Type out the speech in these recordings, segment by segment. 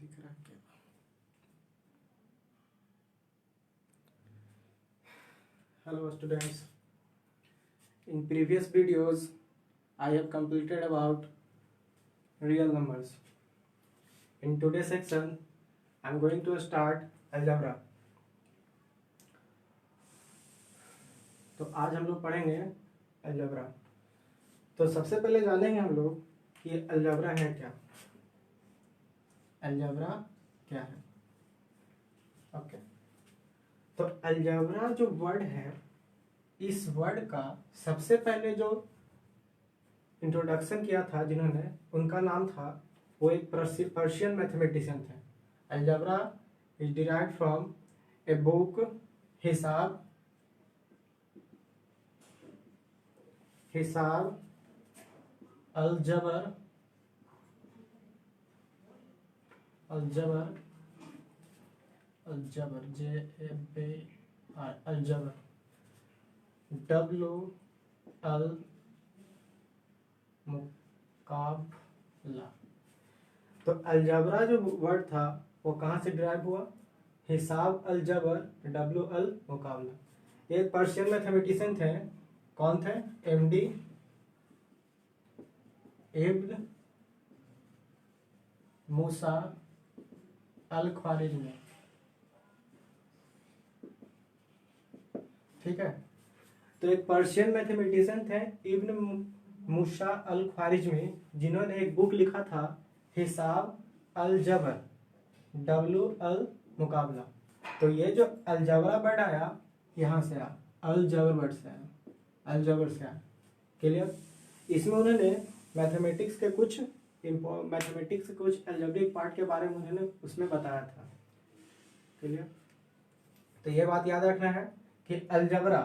दिख रहा है क्या? Hello students. In previous videos, I have completed about real numbers. In today's section, I am going to start algebra. तो आज हम लोग पढ़ेंगे अलजेब्रा। तो सबसे पहले जानेंगे हम लोग कि अलजेब्रा है क्या। अलजेब्रा क्या है? ओके, तो अलजेब्रा जो वर्ड है, इस वर्ड का सबसे पहले जो इंट्रोडक्शन किया था जिन्होंने, उनका नाम था, वो एक पर्शियन मैथमेटिशियन थे। Algebra is derived from a book हिसाब अलजबर JABR अलजबर WL मुकाबला। तो अलजबरा जो वर्ड था वो कहाँ से डिराइव हुआ? हिसाब अलजबर WL मुकाबला। एक पर्शियन मैथमेटिशियन थे। कौन थे? MD इब्न मूसा अल ख्वारिज़मी। ठीक है, तो एक पर्शियन मैथमेटिशियन थे इब्न मूसा अल ख्वारिज़मी, जिन्होंने एक बुक लिखा था हिसाब अलजबर WL मुकाबला। तो ये जो अलजबरा वर्ड आया, यहाँ से आया, अलजबर वर्ड से आया, अलजबर से आया। क्लियर? इसमें उन्होंने मैथमेटिक्स के कुछ अलजेब्रिक पार्ट के बारे में उन्होंने उसमें बताया था। क्लियर? तो ये बात याद रखना है कि अलजबरा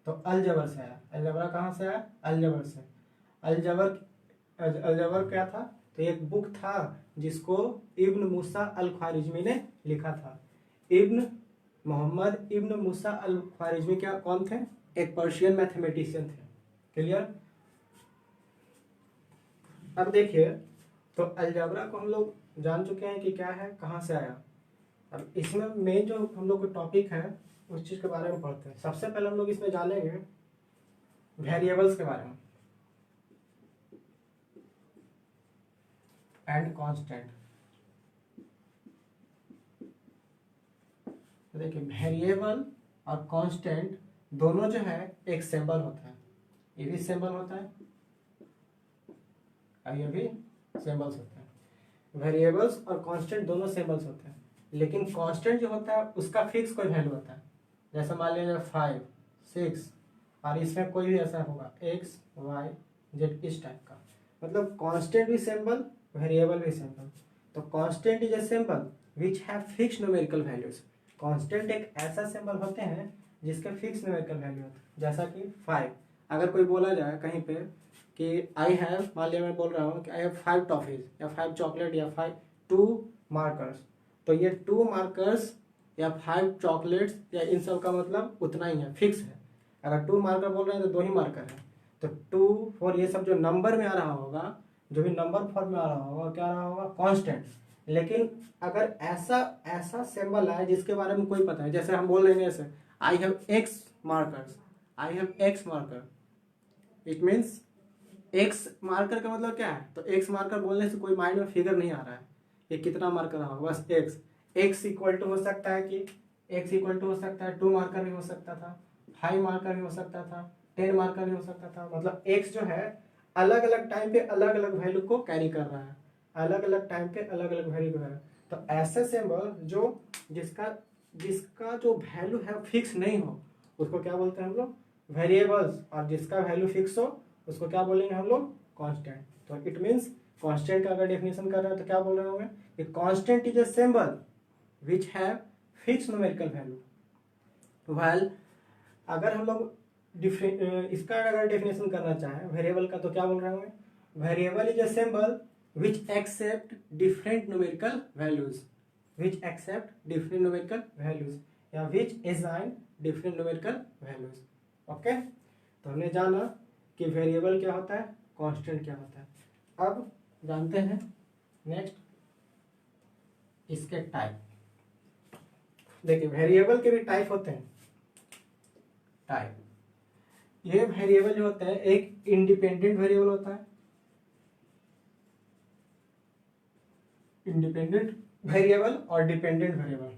तो अलजबर से आया। अलजबरा कहाँ से आया? अलजबर से। अलजबर क्या था? तो एक बुक था जिसको इब्न मूसा अल ख्वारिज़मी ने लिखा था। मोहम्मद इब्न मूसा अल ख्वारिज़मी क्या कौन थे? एक पर्शियन मैथमेटिशियन थे। क्लियर? अब देखिए, तो अलजेब्रा को हम लोग जान चुके हैं कि क्या है, कहाँ से आया। अब इसमें मेन जो हम लोग का टॉपिक है उस चीज के बारे में पढ़ते हैं। सबसे पहले हम लोग इसमें जानेंगे वेरिएबल्स के बारे में एंड कांस्टेंट। देखिए, वेरिएबल और कांस्टेंट दोनों जो है एक सिंबल होता है। ये भी सिंबल होता है और ये भी सिंबल्स होते हैं। वेरिएबल्स और कांस्टेंट दोनों सिंबल्स होते हैं, लेकिन कांस्टेंट जो होता है उसका फिक्स कोई वैल्यू होता है। जैसे मान लीजिए 5, 6, और इसमें कोई भी ऐसा होगा X, Y, Z, इस टाइप का। मतलब कांस्टेंट भी सिंबल, वेरिएबल भी सिंबल। तो constant is a symbol which have fix numerical values. Constant एक ऐसा सिंबल होते हैं जिसके फिक्स न्यूमेरिकल वैल्यू होते हैं। जैसा कि 5, अगर कोई बोला जाए कहीं पे कि आई हैव, मान लिया मैं बोल रहा हूँ कि आई हैव 5 टॉफीज या 5 चॉकलेट या 2 मार्कर्स, तो ये 2 मार्कर्स या 5 चॉकलेट्स या इन सब का मतलब उतना ही है, फिक्स है। अगर 2 मार्कर बोल रहे हैं तो 2 ही मार्कर है। तो 2, 4 ये सब जो नंबर में आ रहा होगा, जो भी नंबर फॉर्म में आ रहा होगा, क्या आ रहा होगा? कांस्टेंट। लेकिन अगर ऐसा सिंबल है जिसके बारे में कोई पता है, जैसे हम बोल रहे हैं ऐसे I have X markers, I have X marker, it means X marker का मतलब क्या है? तो X मार्कर बोलने से कोई माइंड में फिगर नहीं आ रहा है ये कितना मार्कर रहा होगा, बस X इक्वल टू हो सकता है कि X इक्वल टू हो सकता है 2 मार्कर भी हो सकता था, 5 मार्कर भी हो सकता था, 10 मार्कर भी हो सकता था। मतलब X जो है अलग अलग टाइम पे अलग अलग वैल्यू को कैरी कर रहा है, अलग अलग टाइम पे अलग अलग वैल्यू कर रहा है। तो ऐसे सिंबल जो जिसका जो वैल्यू है फिक्स नहीं हो, उसको क्या बोलते हैं हम लोग? वेरिएबल्स। और जिसका वैल्यू फिक्स हो उसको क्या बोलेंगे हम लोग? कांस्टेंट। तो इट मीन्स कांस्टेंट का अगर डेफिनेशन कर रहे हैं तो क्या बोल रहे होंगे कि constant is a symbol which have fix numerical value. Well, अगर हम लोग इसका अगर डेफिनेशन करना चाहें वेरिएबल का, तो क्या बोल रहे होंगे? Variable is a symbol which accept different numerical values, which accept different numerical values या which assign different numerical values. Okay, तो हमने जाना कि वेरिएबल क्या होता है, कांस्टेंट क्या होता है। अब जानते हैं नेक्स्ट इसके टाइप। देखिए वेरिएबल के भी टाइप होते हैं, टाइप। ये वेरिएबल जो होते हैं, एक इंडिपेंडेंट वेरिएबल होता है, इंडिपेंडेंट वेरिएबल और dependent variable.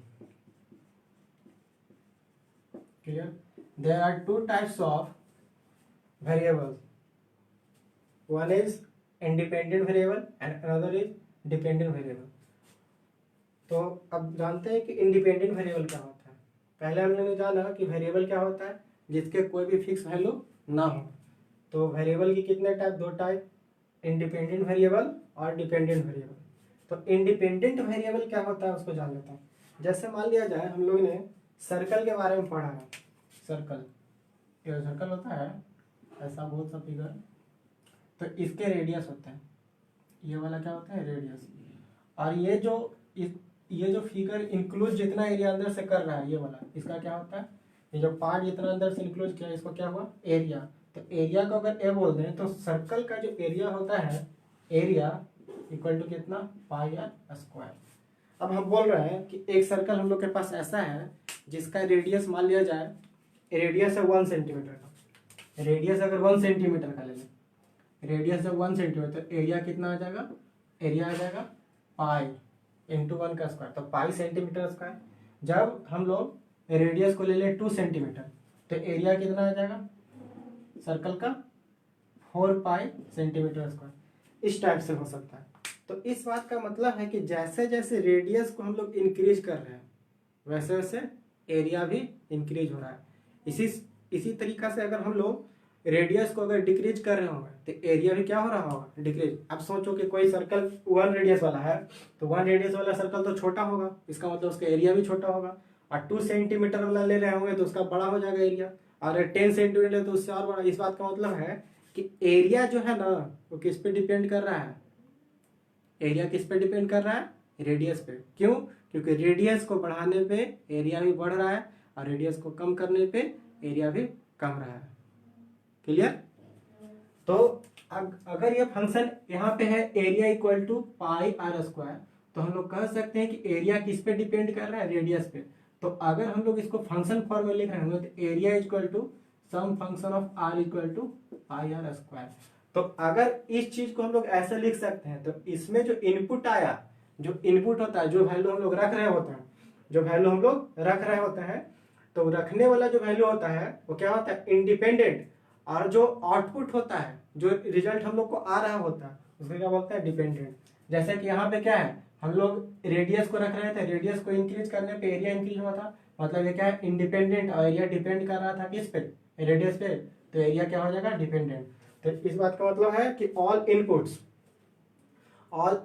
Clear? There are two types of variables, one is independent variable and another is dependent variable. तो अब जानते हैं कि इंडिपेंडेंट वेरिएबल क्या होता है। पहले हम लोगों ने जाना कि वेरिएबल क्या होता है, जिसके कोई भी फिक्स वैल्यू ना हो। तो वेरिएबल की कितने टाइप, दो टाइप, इंडिपेंडेंट वेरिएबल और डिपेंडेंट वेरिएबल। तो इंडिपेंडेंट वेरिएबल क्या होता है उसको जान लेते हैं। जैसे मान लिया जाए हम लोग ने सर्कल के बारे में पढ़ा है। सर्कल, ये सर्कल होता है ऐसा बहुत सा फिगर, तो इसके रेडियस होते हैं, ये वाला क्या होता है, रेडियस। और ये जो फिगर इंक्लूड जितना एरिया अंदर से कर रहा है, ये वाला, इसका क्या होता है, ये जो पार्ट जितना अंदर से इंक्लूड किया, इसको क्या हुआ, एरिया। तो एरिया को अगर ए बोल दें तो सर्कल का जो एरिया होता है, एरिया इक्वल टू कितना, पाई आर स्क्वायर। अब हम बोल रहे हैं कि एक सर्कल हम लोग के पास ऐसा है जिसका रेडियस मान लिया जाए, रेडियस है 1 सेंटीमीटर का। रेडियस अगर 1 सेंटीमीटर का ले लें, रेडियस जब 1 सेंटीमीटर, तो एरिया कितना आ जाएगा, एरिया आ जाएगा पाई इंटू 1 का स्क्वायर, तो पाई सेंटीमीटर स्क्वायर। जब हम लोग रेडियस को ले लें 2 सेंटीमीटर, तो एरिया कितना आ जाएगा सर्कल का, 4 पाई सेंटीमीटर स्क्वायर। इस टाइप से हो सकता है। तो इस बात का मतलब है कि जैसे जैसे रेडियस को हम लोग इंक्रीज कर रहे हैं, वैसे वैसे एरिया भी इंक्रीज हो रहा है। इसी तरीका से अगर हम लोग रेडियस को अगर डिक्रीज कर रहे होंगे तो एरिया भी क्या हो रहा होगा, डिक्रीज। अब सोचो कि कोई सर्कल 1 रेडियस वाला है, तो 1 रेडियस वाला सर्कल तो छोटा होगा, इसका मतलब उसका एरिया भी छोटा होगा। और 2 सेंटीमीटर वाला ले रहे होंगे तो उसका बड़ा हो जाएगा एरिया, और 10 सेंटीमीटर तो उससे और बड़ा। इस बात का मतलब है कि एरिया जो है ना, वो किस पे डिपेंड कर रहा है, एरिया किस पे डिपेंड कर रहा है, रेडियस पे। क्यों? क्योंकि रेडियस को बढ़ाने पे एरिया भी बढ़ रहा है, और रेडियस को कम करने पे एरिया भी कम रहा है। क्लियर? तो अगर ये फंक्शन यहाँ पे है area equal to pi r square, तो हम लोग कह सकते हैं कि एरिया किस पे डिपेंड कर रहा है, रेडियस पे। तो अगर हम लोग इसको फंक्शन फॉर्म में लिख रहे हैं तो area equal to some function of r equal to pi r square. तो अगर इस चीज को हम लोग ऐसे लिख सकते हैं, तो इसमें जो इनपुट आया, जो इनपुट होता है, जो वैल्यू हम लोग रख रहे होते हैं, जो वैल्यू हम लोग रख रहे होते हैं, तो रखने वाला जो वैल्यू होता है वो क्या होता है, इंडिपेंडेंट। और जो आउटपुट होता है, जो रिजल्ट हम लोग को आ रहा होता है, उसको क्या बोलते हैं, डिपेंडेंट। जैसे कि यहाँ पे क्या है, हम लोग रेडियस को रख रहे थे, रेडियस को इंक्रीज करने पे एरिया इंक्रीज हुआ था, मतलब ये क्या है, इंडिपेंडेंट, और एरिया डिपेंड कर रहा था किस पे, रेडियस पे, तो एरिया क्या हो जाएगा, डिपेंडेंट। तो इस बात का मतलब है कि all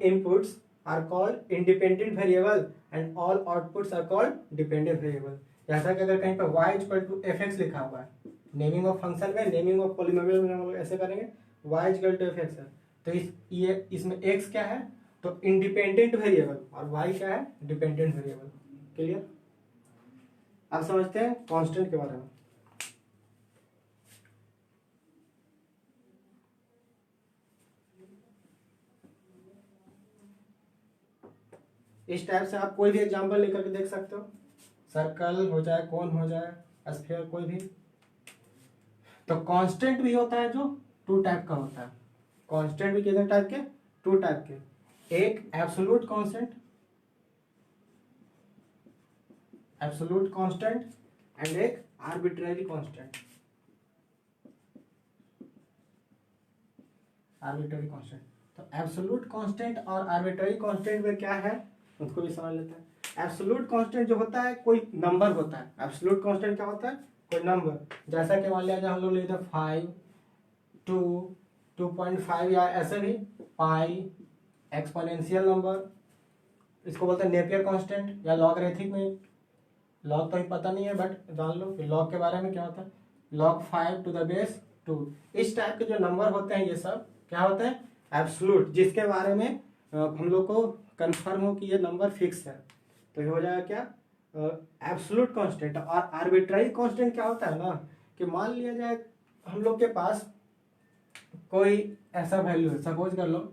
inputs are called independent variable and all outputs are called dependent variable. जैसा कि अगर कहीं पर y equal to f x लिखा हुआ है, नेमिंग ऑफ फंक्शन में, नेमिंग ऑफ पॉलिनोमियल में हम लोग ऐसे करेंगे, y equal to f x है, तो इसमें x क्या है, तो इंडिपेंडेंट वेरिएबल, और y क्या है, डिपेंडेंट वेरिएबल। क्लियर? अब समझते हैं कांस्टेंट के बारे में। इस टाइप से आप कोई भी एग्जांपल लेकर के देख सकते हो, सर्कल हो जाए, कोन हो जाए, स्फीयर, कोई भी। तो कांस्टेंट भी होता है जो 2 टाइप का होता है। कांस्टेंट भी कितने टाइप के, 2 टाइप के। एक एब्सोल्यूट कांस्टेंट, एंड एक आर्बिट्ररी कांस्टेंट। तो एब्सोल्यूट कांस्टेंट और आर्बिट्ररी कांस्टेंट में क्या है उसको भी समझ लेते हैं। एब्सोल्यूट कांस्टेंट जो होता है कोई नंबर होता है। एब्सोल्यूट कांस्टेंट क्या होता है, कोई नंबर। जैसा कि मान लिया जाए हम लोग लेते 5, 2, 2.5 या ऐसे भी, पाई, एक्सपोनेंशियल नंबर, इसको बोलते हैं नेपियर कांस्टेंट, या लॉगरिथमिक में। लॉग तो ही पता नहीं है बट जान लो कि लॉग के बारे में क्या होता है, log 5 टू द बेस 2। इस टाइप के जो नंबर होते हैं ये सब क्या होते हैं, एब्सोल्यूट, जिसके बारे में हम लोग को कंफर्म हो कि ये नंबर फिक्स है, तो ये हो जाएगा क्या, एब्सोल्यूट कांस्टेंट। और आर्बिट्ररी कांस्टेंट क्या होता है ना, कि मान लिया जाए हम लोग के पास कोई ऐसा वैल्यू है, सपोज कर लो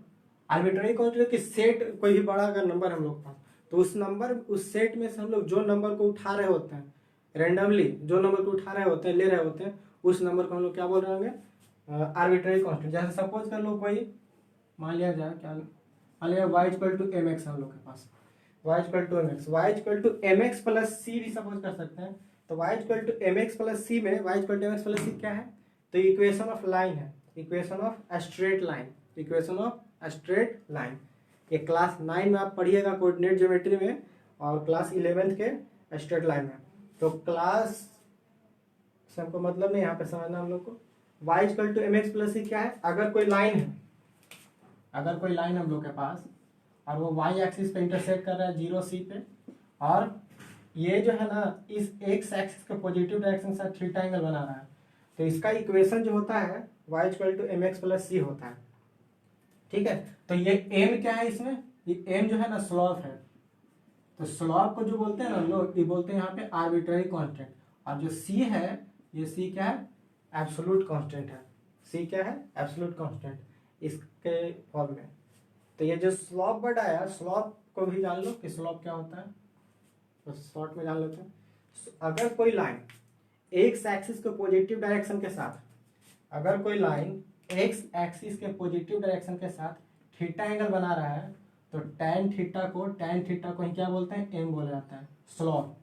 आर्बिट्ररी कांस्टेंट की सेट, कोई भी बड़ा अगर नंबर हम लोग के पास, तो उस नंबर उस सेट में से हम लोग जो नंबर को उठा रहे होते हैं रेंडमली, जो नंबर को उठा रहे होते हैं, ले रहे होते हैं, उस नंबर को हम लोग क्या बोल रहे होंगे, आर्बिट्ररी कांस्टेंट। जैसे सपोज कर लो कोई मान लिया जाए, क्या मान लिया y equal to m x हम लोग के पास, y equal to m x, y equal to m x plus c भी सपोज कर सकते हैं। तो y equal to m x plus c में y equal to m x plus c क्या है, तो इक्वेशन ऑफ लाइन है, equation of a straight line, equation of a straight line. ये क्लास 9 में आप पढ़िएगा कोऑर्डिनेट ज्योमेट्री में, और क्लास 11th के स्ट्रेट लाइन में। तो क्लास से हमको मतलब नहीं, यहाँ पे समझना हम लोग को y equal to m x plus c क्या है, अगर कोई लाइन है, अगर कोई लाइन हम लोग के पास और वो y एक्सिस पे इंटरसेक्ट कर रहा है 0 सी पे, और ये जो है ना इस x एक्सिस के पॉजिटिव डायरेक्शन से थीटा एंगल बना रहा है, तो इसका इक्वेशन जो होता है y equal to m x plus c होता है। ठीक है, तो ये m क्या है इसमें, ये m जो है ना स्लोप है। तो स्लोप को जो बोलते हैं ना लोग, ये बोलते हैं यहाँ पे आर्बिट्ररी कांस्टेंट, और जो c है ये c क्या है, एब्सोल्यूट कांस्टेंट है। c क्या है, एब्सोल्यूट कांस्टेंट इसके फॉर्म में। तो ये जो स्लोप वर्ड आया, स्लोप को भी जान लो कि स्लोप क्या होता है, तो शॉर्ट में जान लेते हैं। अगर कोई लाइन एक्स एक्सिस के पॉजिटिव डायरेक्शन के साथ, अगर कोई लाइन एक्स एक्सिस के पॉजिटिव डायरेक्शन के साथ थीटा एंगल बना रहा है, तो tan थीटा को ही क्या बोलते हैं, m बोला जाता है, slope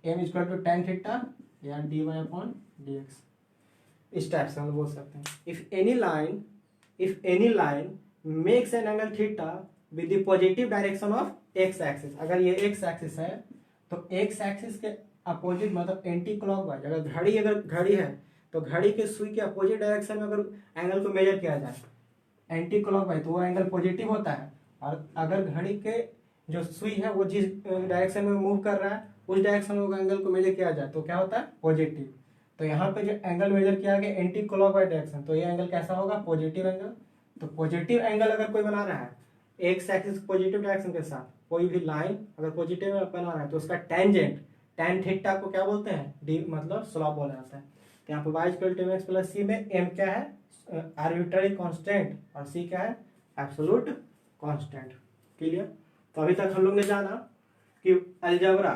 m equal to tan theta या dy अपॉन dx, इस टाइप से हम बोल सकते हैं। If any line makes an angle theta with the positive direction of x axis, अगर ये एक्स एक्सिस है तो एक्स एक्सिस के अपोजिट मतलब एंटी क्लॉकवाइज, अगर घड़ी है तो घड़ी के सुई के अपोजिट डायरेक्शन में अगर एंगल को मेजर किया जाए एंटी क्लॉकवाइज, तो वो एंगल पॉजिटिव होता है। और अगर घड़ी के जो सुई है वो जिस डायरेक्शन में मूव कर रहा है उस डायरेक्शन में एंगल को मेजर किया जाए तो क्या होता है, पॉजिटिव। तो यहाँ पे जो एंगल मेजर किया गया एंटी क्लॉकवाइज डायरेक्शन, तो ये एंगल कैसा होगा, पॉजिटिव एंगल। तो पॉजिटिव एंगल अगर कोई बना रहा है एक्स एक्सिस पॉजिटिव डायरेक्शन के साथ, कोई भी लाइन अगर पॉजिटिव बना रहा है तो उसका टेंजेंट tan थीटा को क्या बोलते हैं, डी मतलब स्लोप बोला जाता है। तो यहाँ पे y equal to x plus c में m क्या है, आर्बिट्ररी कांस्टेंट, और c क्या है, एब्सोल्यूट कांस्टेंट। क्लियर। तो अभी तक हम लोग ने जाना कि अलजबरा,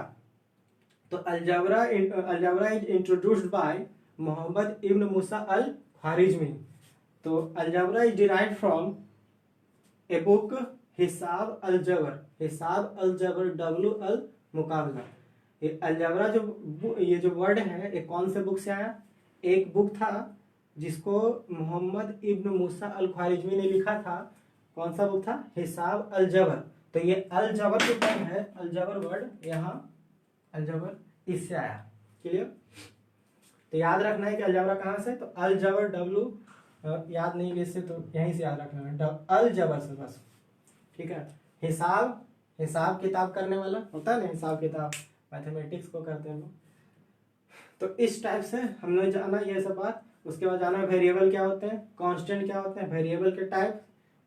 तो algebra is introduced by Muhammad ibn Musa al Khwarizmi. तो algebra is derived from a book हिसाब अलजबर डब्ल्यू अल मुकाबला। ये अलजबरा ये जो वर्ड है ये कौन से बुक से आया, एक बुक था जिसको मोहम्मद इब्न मूसा अल ख्वारिज़मी ने लिखा था। कौन सा बुक था, हिसाब अलजबर। तो ये अलजबर जो टर्म है, अलजबर वर्ड यहाँ अलजबर इससे आया। क्लियर। तो याद रखना है कि अलजबरा कहाँ से, तो अलजबर डब्ल्यू याद नहीं वैसे तो यहीं से याद रखना है, अलजबर से बस। ठीक है। हिसाब किताब करने वाला होता है ना, हिसाब किताब मैथमेटिक्स को करते हैं लोग। तो इस टाइप से हमने जाना ये सब बात। उसके बाद जाना वेरिएबल क्या होते हैं, कांस्टेंट क्या होते हैं, वेरिएबल के टाइप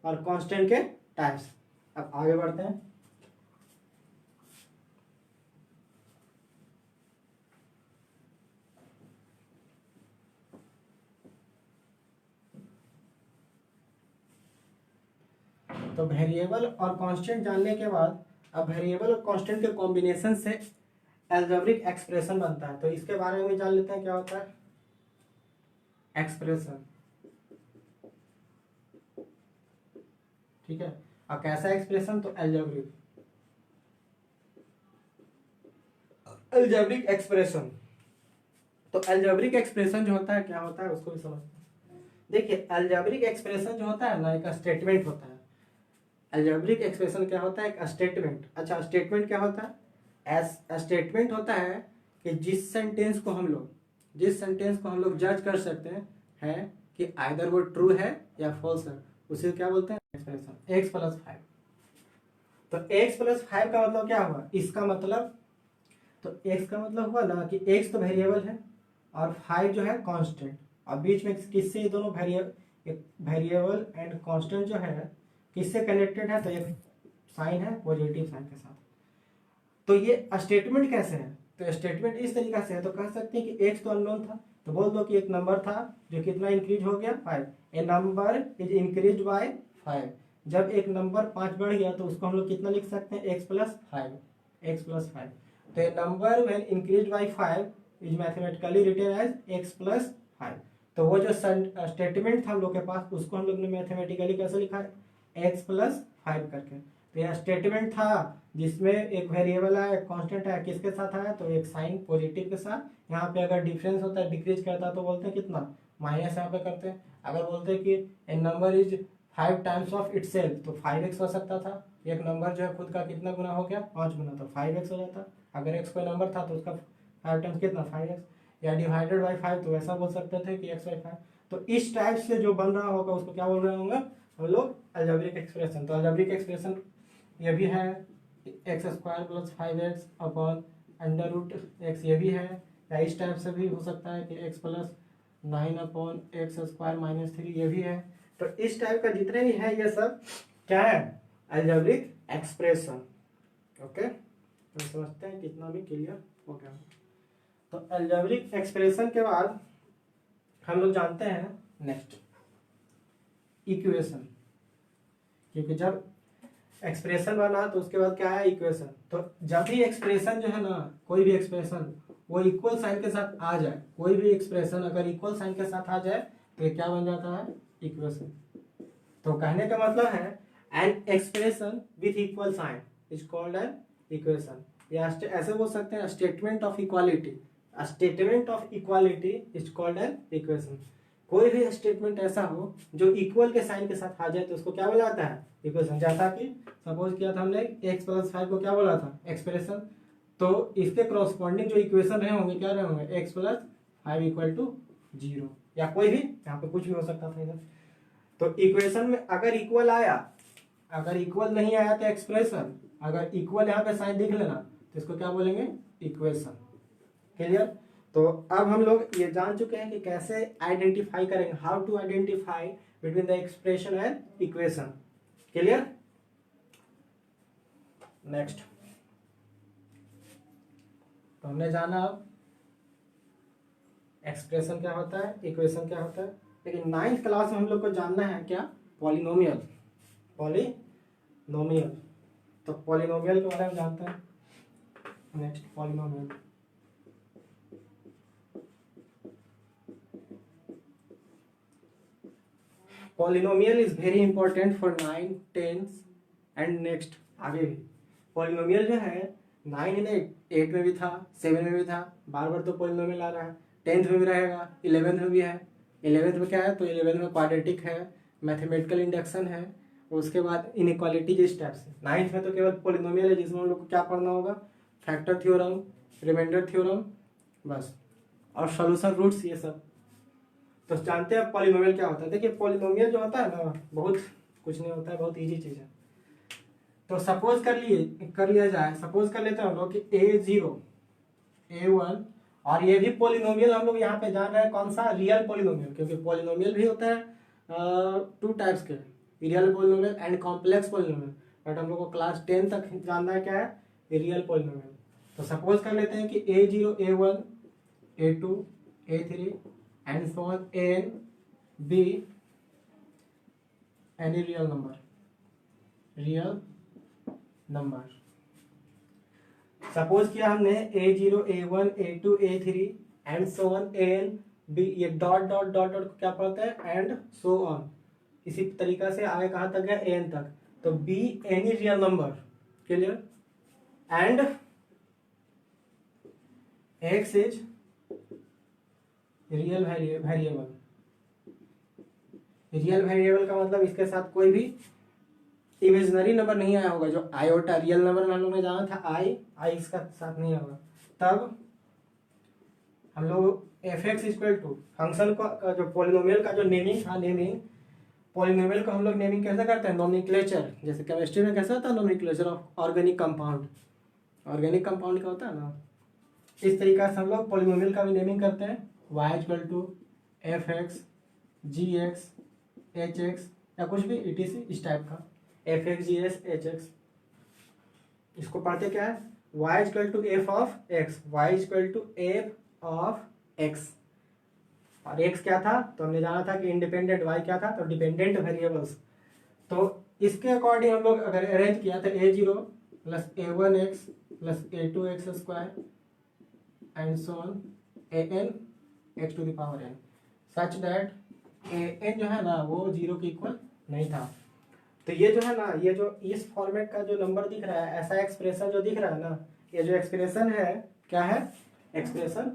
और कांस्टेंट के टाइप्स। अब आगे बढ़ते हैं। तो वेरिएबल और कांस्टेंट जानने के बाद अब वेरिएबल और कांस्टेंट के कॉम्बिनेशन से अलजेब्रिक एक्सप्रेशन बनता है। तो इसके बारे में जान लेते हैं क्या होता है एक्सप्रेशन। ठीक है। और कैसा एक्सप्रेशन, तो अलजेब्रिक एक्सप्रेशन। तो अलजेब्रिक एक्सप्रेशन जो होता है क्या होता है उसको भी समझते हैं। देखिए अलजेब्रिक एक्सप्रेशन जो होता है ना एक स्टेटमेंट होता है। अलजेब्रिक एक्सप्रेशन क्या होता है, एक स्टेटमेंट। अच्छा स्टेटमेंट क्या होता है, स्टेटमेंट होता है कि जिस सेंटेंस को हम लोग जज कर सकते हैं कि आइदर वो ट्रू है या फॉल्स है, उसे क्या बोलते हैं एक्सप्रेशन। x प्लस 5, तो x प्लस 5 का मतलब क्या हुआ, इसका मतलब, तो x का मतलब हुआ ना कि x तो वेरिएबल है और 5 जो है कांस्टेंट, और बीच में किससे ये दोनों वेरिएबल एंड कांस्टेंट जो है किससे कनेक्टेड है, तो एक साइन है पॉजिटिव साइन के साथ। तो ये स्टेटमेंट कैसे है, तो स्टेटमेंट इस तरीके से है। तो कह सकते हैं कि x तो अननोन था, तो बोल दो कि एक नंबर था जो कितना इंक्रीज हो गया 5, ए नंबर इज इंक्रीज बाय 5, जब एक नंबर 5 बढ़ गया तो उसको हम लोग कितना लिख सकते हैं, x+5। तो number when increase by 5 is mathematically written as x+5। तो वो जो स्टेटमेंट था हम लोग के पास उसको हम लोग ने मैथमेटिकली कैसे लिखा है, x+5 करके। तो यह स्टेटमेंट था जिसमें एक वेरिएबल है, एक कांस्टेंट है, किसके साथ आया, तो एक साइन पॉजिटिव के साथ। यहाँ पे अगर डिफरेंस होता है, डिक्रीज करता है, तो बोलते हैं कितना, माइनस यहाँ पे करते हैं। अगर बोलते हैं कि a number is 5 times of itself, तो 5x हो सकता था। एक नंबर जो है खुद का कितना गुना हो गया, 5 गुना, तो 5x हो जाता। अगर x कोई नंबर था तो उसका 5 टाइम्स कितना, 5x, या डिवाइडेड बाई 5, तो ऐसा बोल सकते थे कि x/5। तो इस टाइप से जो बन रहा होगा उसको क्या बोल रहे होंगे हम लोग, अलजेब्रिक एक्सप्रेशन। तो अलजेब्रिक एक्सप्रेशन ये भी है x² + 5x अपॉन √x, ये भी है। या इस टाइप से भी हो सकता है कि x + 9 अपॉन x² - 3, ये भी है। तो इस टाइप का जितने भी है ये सब क्या है, अलजेब्रिक एक्सप्रेशन। ओके, तो समझते हैं कितना भी क्लियर हो गया। तो अलजेब्रिक एक्सप्रेशन के बाद हम लोग जानते हैं नेक्स्ट इक्वेशन, क्योंकि जब एक्सप्रेशन बना तो उसके बाद क्या है, इक्वेशन। तो जब भी एक्सप्रेशन जो है ना, कोई भी एक्सप्रेशन वो इक्वल साइन के साथ आ जाए, कोई भी एक्सप्रेशन अगर इक्वल साइन के साथ आ जाए तो ये क्या बन जाता है, इक्वेशन। तो कहने का मतलब है an expression with equal sign is called an equation, या ऐसे बोल सकते हैं statement of equality. Statement of equality is called an equation. कोई भी स्टेटमेंट ऐसा हो जो इक्वल के साइन के साथ आ जाए तो उसको क्या बोला जाता है, इक्वेशन। जैसा कि सपोज किया था हमने x+5 को क्या बोला था, एक्सप्रेशन। तो इसके क्रॉसपॉन्डिंग जो इक्वेशन रहे होंगे क्या रहे होंगे, x+5 = 0, या कोई भी, यहाँ पे कुछ भी हो सकता था इधर। तो इक्वेशन में अगर इक्वल आया, अगर इक्वल नहीं आया तो एक्सप्रेशन, अगर इक्वल यहाँ पे साइन दिख लेना तो इसको क्या बोलेंगे, इक्वेशन। क्लियर। तो अब हम लोग ये जान चुके हैं कि कैसे आइडेंटिफाई करेंगे, how to identify between the expression and equation. Clear. Next, तो हमने जाना अब एक्सप्रेशन क्या होता है, इक्वेशन क्या होता है। लेकिन 9th क्लास में हम लोग को जानना है क्या, पॉलिनोमियल। पॉलिनोमियल, तो पॉलिनोमियल के बारे में जानते हैं। Next, polynomial. Polynomial is very important for 9th 10th and next आगे भी। पॉलिनोमियल जो है 9 ने 8 में भी था, 7 में भी था, बार बार तो पॉलिनोमियल आ रहा है, 10th में भी रहेगा, 11th में भी है। 11th में क्या है, तो 11th में क्वाड्रेटिक है, मैथमेटिकल इंडक्शन है, उसके बाद इनइक्वालिटी जिस टाइप से। 9th में तो केवल पॉलिनोमियल है जिसमें हम लोग को क्या पढ़ना होगा, फैक्टर थ्योरम, रिमाइंडर थ्योरम, बस, और सॉल्यूशन रूट्स, ये सब। तो जानते हैं पॉलिनोमियल क्या होता है। देखिए पॉलिनोमियल जो होता है ना, बहुत कुछ नहीं होता है, बहुत इजी चीज है। तो सपोज कर लिया जाए, सपोज कर लेते हैं हम लोग कि a0 a1, और ये भी पॉलिनोमियल हम लोग यहाँ पे जान रहे हैं कौन सा, रियल पॉलिनोमियल। क्योंकि पॉलिनोमियल भी होता है 2 टाइप्स के, real polynomial and complex polynomial. But हम लोग को क्लास 10 तक जानना है क्या है, रियल पॉलिनोमियल। तो सपोज कर लेते हैं कि a0 a1 a2 a3 and so on n be any real number, suppose किया हमने a0 a1 a2 a3 and so on n b, ये डॉट डॉट डॉट डॉट को क्या पढ़ते हैं, एंड सो ऑन। इसी तरीका से आगे कहाँ तक गया, n तक। तो b any real number, clear, and x is real variable. Real variable का मतलब इसके साथ कोई भी इमेजिनरी नंबर नहीं आया होगा। जो आयोटा रियल नंबर में हम लोग ने जाना था, आई इसका साथ नहीं होगा। तब हम लोग f(x) = फंक्शन को, जो पॉलिनोमियल का जो नेमिंग था, पॉलिनोमियल को हम लोग नेमिंग कैसे करते हैं, नोमेनक्लेचर। जैसे केमिस्ट्री में कैसा होता है, nomenclature of organic compound. Organic compound का होता है ना, इस तरीका से हम लोग पॉलिनोमियल का भी नेमिंग करते हैं। y = f(x), g(x), h(x) या कुछ भी etc इस टाइप का, f(x), g(x), h(x). इसको पढ़ते क्या है, y = f of x, y = f of x। और x क्या था, तो हमने जाना था कि इंडिपेंडेंट, y क्या था, तो डिपेंडेंट वेरिएबल्स। तो इसके अकॉर्डिंग हम लोग अगर अरेंज किया तो a0 plus a1x plus a2x square and so on an x to the power n such that an जो है ना वो 0 के इक्वल नहीं था। तो ये जो है ना, ये जो इस फॉर्मेट का जो नंबर दिख रहा है, ऐसा एक्सप्रेशन जो दिख रहा है ना, ये जो एक्सप्रेशन है क्या है, एक्सप्रेशन,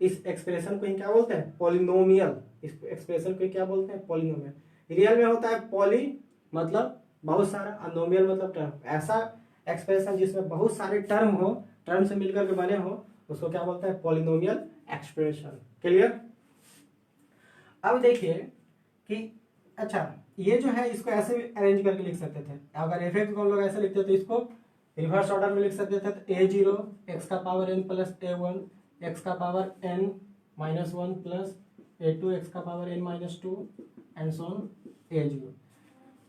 इस एक्सप्रेशन को ही क्या बोलते हैं, पॉलिनोमियल। इस एक्सप्रेशन को क्या बोलते हैं, पॉलिनोमियल। रियल में होता है पॉली मतलब बहुत सारा, और नोमियल मतलब टर्म। ऐसा एक्सप्रेशन जिसमें बहुत सारे टर्म हो, टर्म से मिलकर के बने हो, उसको क्या बोलते हैं, पॉलिनोमियल एक्सप्रेशन। क्लियर। अब देखिए कि अच्छा ये जो है इसको ऐसे भी अरेंज करके लिख सकते थे। अगर एफ एक्स को हम लोग ऐसे लिखते तो इसको रिवर्स ऑर्डर में लिख सकते थे। तो a0 x का power n plus a1 x का power n minus 1 plus a2 x का power n minus 2 and so on a0।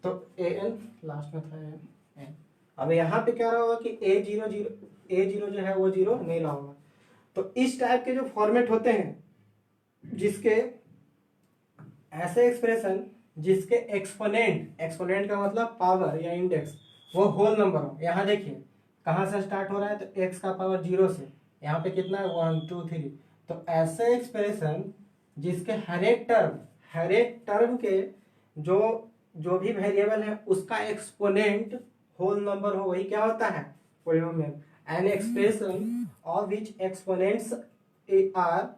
तो an लास्ट में था n। अब यहाँ पे क्या रहा होगा कि a0 जो है वो 0 नहीं रहा होगा। तो इस टाइप के जो फॉर्मेट होते हैं जिसके ऐसे एक्सप्रेशन जिसके एक्सपोनेंट का मतलब पावर या इंडेक्स वो होल नंबर हो। यहाँ देखिए कहाँ से स्टार्ट हो रहा है, तो x का पावर 0 से, यहाँ पे कितना है 1 2 3। तो ऐसे एक्सप्रेशन जिसके हर एक टर्म के जो भी वेरिएबल है उसका एक्सपोनेंट होल नंबर हो, वही क्या होता है, polynomial. An expression of which exponents are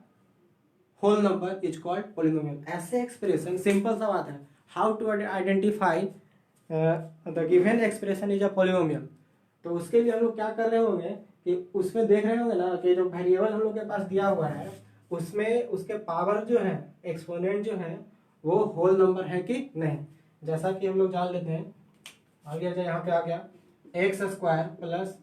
whole number is called polynomial. ऐसे एक्सप्रेशन, सिंपल सा बात है, how to identify the given expression is a polynomial. तो उसके लिए हम लोग क्या कर रहे होंगे कि उसमें देख रहे होंगे ना कि जो वेरिएबल हम लोग के पास दिया हुआ है उसमें उसके पावर जो है, एक्सपोनेंट जो है वो होल नंबर है कि नहीं। जैसा कि हम लोग जान लेते हैं, आ गया जो यहाँ पे आ गया x square plus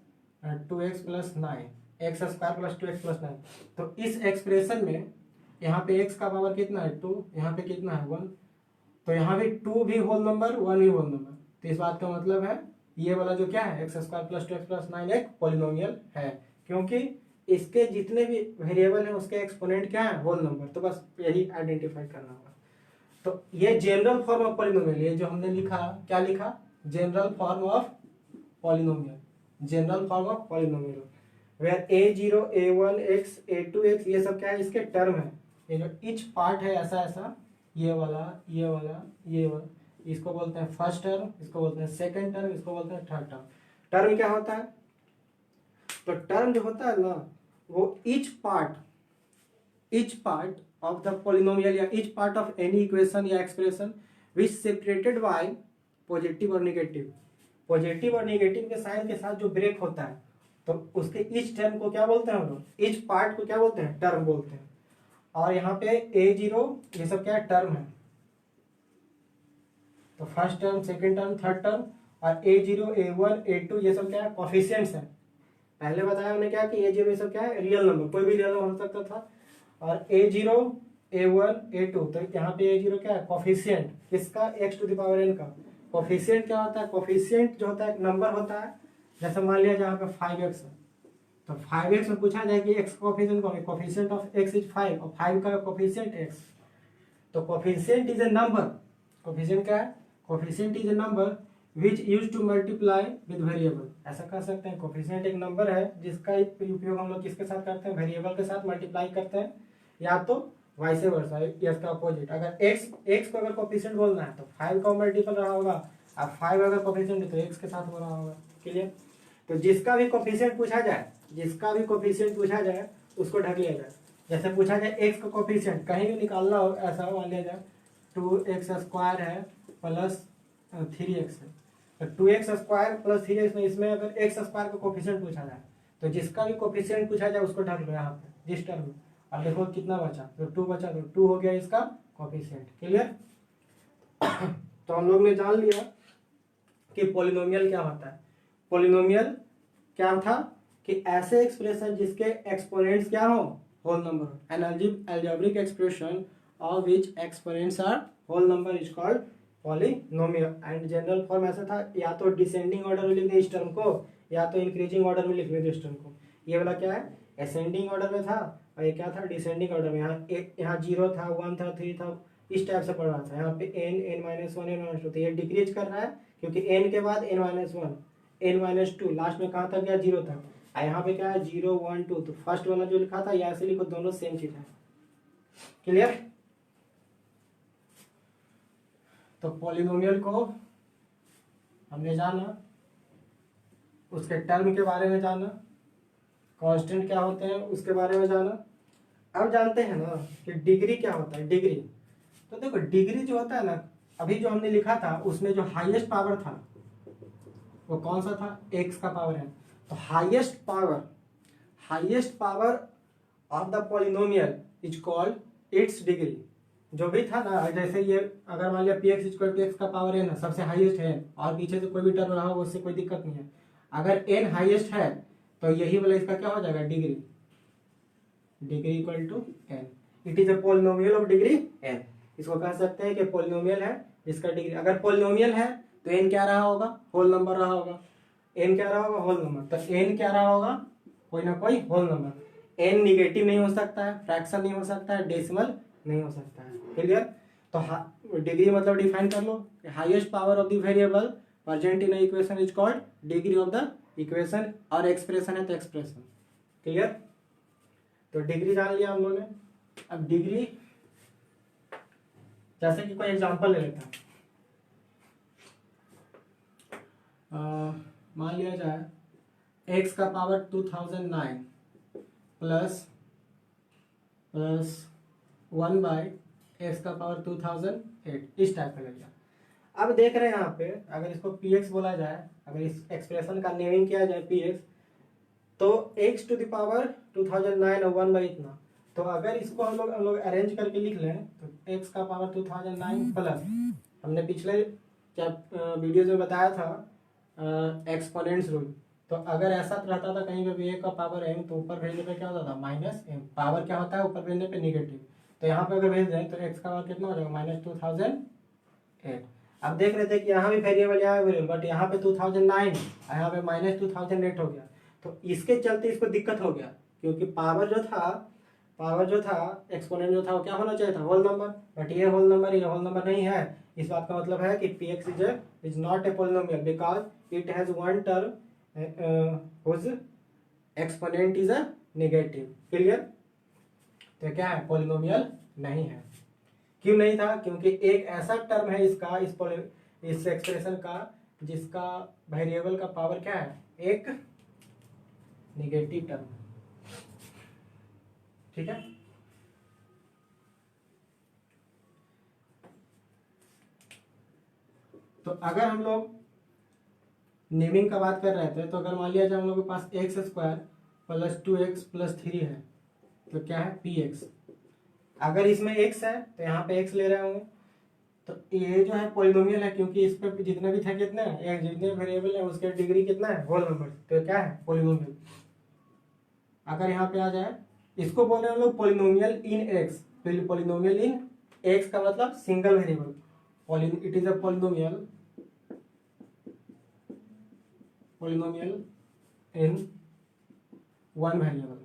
2x plus 9, x square plus 2x plus 9। तो इस एक्सप्रेशन में यहाँ पे x का पावर कितना है 2, यहाँ पे कितना है 1, तो यहाँ भी 2 भी होल नंबर 1 भी होल नंबर। तो इस बात का मतलब है ये वाला जो क्या है x square plus 2x plus 9 एक पॉलिनोमियल है, क्योंकि इसके जितने भी वेरिएबल है उसके एक्सपोनेंट क्या है, होल नंबर। तो बस यही आइडेंटिफाई करना होगा। तो ये जनरल फॉर्म ऑफ पॉलिनोमियल, ये जो हमने लिखा, क्या लिखा, general form of polynomial, general form of polynomial where a0 a1 x a2 x ये सब क्या है, इसके टर्म है। ये जो ईच पार्ट है ऐसा ऐसा, ये वाला ये वाला ये वाला, इसको बोलते हैं फर्स्ट टर्म, इसको बोलते हैं सेकंड टर्म, इसको बोलते हैं थर्ड टर्म। टर्म क्या होता है, तो टर्म जो होता है ना वो each part of the polynomial या each part of any equation या expression which separated by positive और निगेटिव। पॉजिटिव और निगेटिव के साइन के साथ जो ब्रेक होता है तो उसके ईच टर्म को क्या बोलते हैं हम लोग, ईच पार्ट को क्या बोलते हैं, टर्म बोलते हैं। और यहाँ पे a0 ये सब क्या है, टर्म है। तो first term, second term, third term, और a0 a1 a2 ये सब क्या है, कोफिशिएंट्स है। पहले बताया हमने क्या कि a0 ये सब क्या है, रियल नंबर, कोई भी रियल नंबर हो सकता था। और a0 a1 a2 तो यहाँ पे a0 क्या है, कोफिशिएंट किसका, x to the power n का। कोफिशिएंट क्या होता है, कोफिशिएंट जो होता है एक नंबर होता है। जैसे मान लिया जहाँ पे 5x है, तो 5x में पूछा जाए कि x कोफिशिएंट कौन है, कोफिशिएंट ऑफ x इज 5 और 5 का कोफिशिएंट x। तो coefficient is a number, coefficient क्या है, coefficient is a number which use to multiply with variable. ऐसा कर सकते हैं, कोफिशिएंट एक नंबर है जिसका उपयोग हम लोग किसके साथ करते हैं, वेरिएबल के साथ मल्टीप्लाई करते हैं, या तो वाइस वर्सा, इसका अपोजिट। अगर x को अगर कोफिशिएंट बोलना है तो 5 का मल्टीपल रहा होगा, और 5 अगर कोफिशिएंट है तो x के साथ हो रहा होगा। क्लियर। तो जिसका भी कोफिशिएंट पूछा जाए उसको ढक लिया जाए। जैसे पूछा जाए x का कोफिशिएंट कहीं भी निकालना हो, ऐसा मान लिया जाए 2x स्क्वायर है प्लस 3x है, तो 2x स्क्वायर प्लस 3x में इसमें अगर x स्क्वायर का कोफिशिएंट पूछा जाए तो जिसका भी कोफिशिएंट पूछा जाए उसको ढक लो यहाँ पे जिस टर्म में। अब देखो कितना बचा, तो 2 बचा, तो 2 हो गया इसका कोफिशिएंट। क्लियर। तो हम लोग ने जान लिया कि पॉलिनोमियल क्या होता है। पॉलिनोमियल क्या था कि ऐसे एक्सप्रेशन जिसके एक्सपोनेंट्स क्या हो, होल नंबर हो। An algebraic expression of which exponents are whole number is called polynomial. And general form ऐसा था, या तो डिसेंडिंग ऑर्डर में लिख दे इस टर्म को, या तो इंक्रीजिंग ऑर्डर में लिख दे इस टर्म को। ये वाला क्या है, असेंडिंग ऑर्डर में था, और ये क्या था, डिसेंडिंग ऑर्डर में। यहाँ 0 था, 1 था, 3 था, इस टाइप से पढ़ रहा था। यहाँ पे n n-1 n-2, तो ये डिक्रीज कर रहा है क्योंकि n के बाद n-1 n-2 लास्ट में कहाँ तक गया, 0 तक। यहाँ पे क्या है 0 1 2, तो फर्स्ट वाला जो लिखा था यहाँ से लिखो, दोनों सेम चीज है। क्लियर। तो पॉलिनोमियल को हमने जाना, उसके टर्म के बारे में जाना, कांस्टेंट क्या होते हैं उसके बारे में जाना। अब जानते हैं ना कि डिग्री क्या होता है। डिग्री, तो देखो डिग्री जो होता है ना, अभी जो हमने लिखा था उसमें जो हाईएस्ट पावर था वो कौन सा था, x का पावर है। तो highest power of the polynomial is called its degree. जो भी था ना, जैसे ये अगर मान लिया px इक्वल टू एक्स का पावर है ना, सबसे हाईएस्ट है और पीछे से कोई भी टर्म रहा हो उससे कोई दिक्कत नहीं है। अगर n हाईएस्ट है तो यही वाला इसका क्या हो जाएगा, degree. Degree equal to n, it is a polynomial of degree n। इसको कह सकते हैं कि पॉलिनोमियल है जिसका डिग्री, अगर पॉलिनोमियल है तो n क्या रहा होगा, होल नंबर रहा होगा। n क्या रहा होगा, होल नंबर। तो n क्या रहा होगा, कोई ना कोई होल नंबर। n निगेटिव नहीं हो सकता है, फ्रैक्शन नहीं हो सकता है, डेसिमल नहीं हो सकता है। क्लियर। तो डिग्री मतलब डिफाइन कर लो, highest power of the variable present in equation is called degree of the equation, और एक्सप्रेशन है तो एक्सप्रेशन। क्लियर। तो डिग्री जान लिया हम लोगों ने। अब डिग्री, जैसे कि कोई एग्जांपल ले लेता है, मान लिया जाए x का पावर 2009 प्लस 1 बाई एक्स का पावर 2008, इस टाइप का ले लिया। अब देख रहे हैं यहाँ पे, अगर इसको px बोला जाए, अगर इस एक्सप्रेशन का नेमिंग किया जाए px, तो x टू द पावर 2009 और 1 बाई इतना। तो अगर इसको हम लोग अरेंज करके लिख लें तो x का पावर 2009 प्लस, हमने पिछले वीडियो में बताया था एक्सपोनेंट्स रूल। तो अगर ऐसा रहता था कहीं पे भी a का पावर m, तो ऊपर भेजने पे क्या होता था, माइनस m। पावर क्या होता है, ऊपर भेजने पे निगेटिव। तो यहाँ पे अगर भेज दें तो x का पावर कितना हो जाएगा, -2008। अब देख रहे थे कि यहाँ भी वेरिएबल, यहाँ वेरिएबल, बट यहाँ पे 2009 यहाँ पे -2008 हो गया। तो इसके चलते इसको दिक्कत हो गया, क्योंकि पावर जो था एक्सपोनेंट जो था वो क्या होना चाहिए था, होल नंबर। बट ये होल नंबर नहीं है। इस बात का मतलब है कि px is not a polynomial because it has one term whose exponent is a negative. Clear. तो क्या है, पोलिनोमियल नहीं है। क्यों नहीं था, क्योंकि एक ऐसा टर्म है इसका, इस एक्सप्रेशन का, जिसका वेरिएबल का पावर क्या है, एक नेगेटिव टर्म। ठीक है। तो अगर हम लोग नेमिंग का बात कर रहे थे, तो अगर मान लिया जाए हम लोग के पास x² प्लस 2x प्लस 3 है, तो क्या है, px। अगर इसमें x है तो यहाँ पे x ले रहे होंगे, तो ये जो है पॉलिनोमियल है, क्योंकि इस पे जितने भी थे कितने हैं, जितने वेरिएबल है उसके डिग्री कितना है, होल नंबर। तो क्या है, पॉलिनोमियल। अगर यहाँ पे आ जाए, इसको बोल रहे हैं हम लोग पॉलिनोमियल इन x। पॉलिनोमियल इन x का मतलब single variable, it is a polynomial in one variable.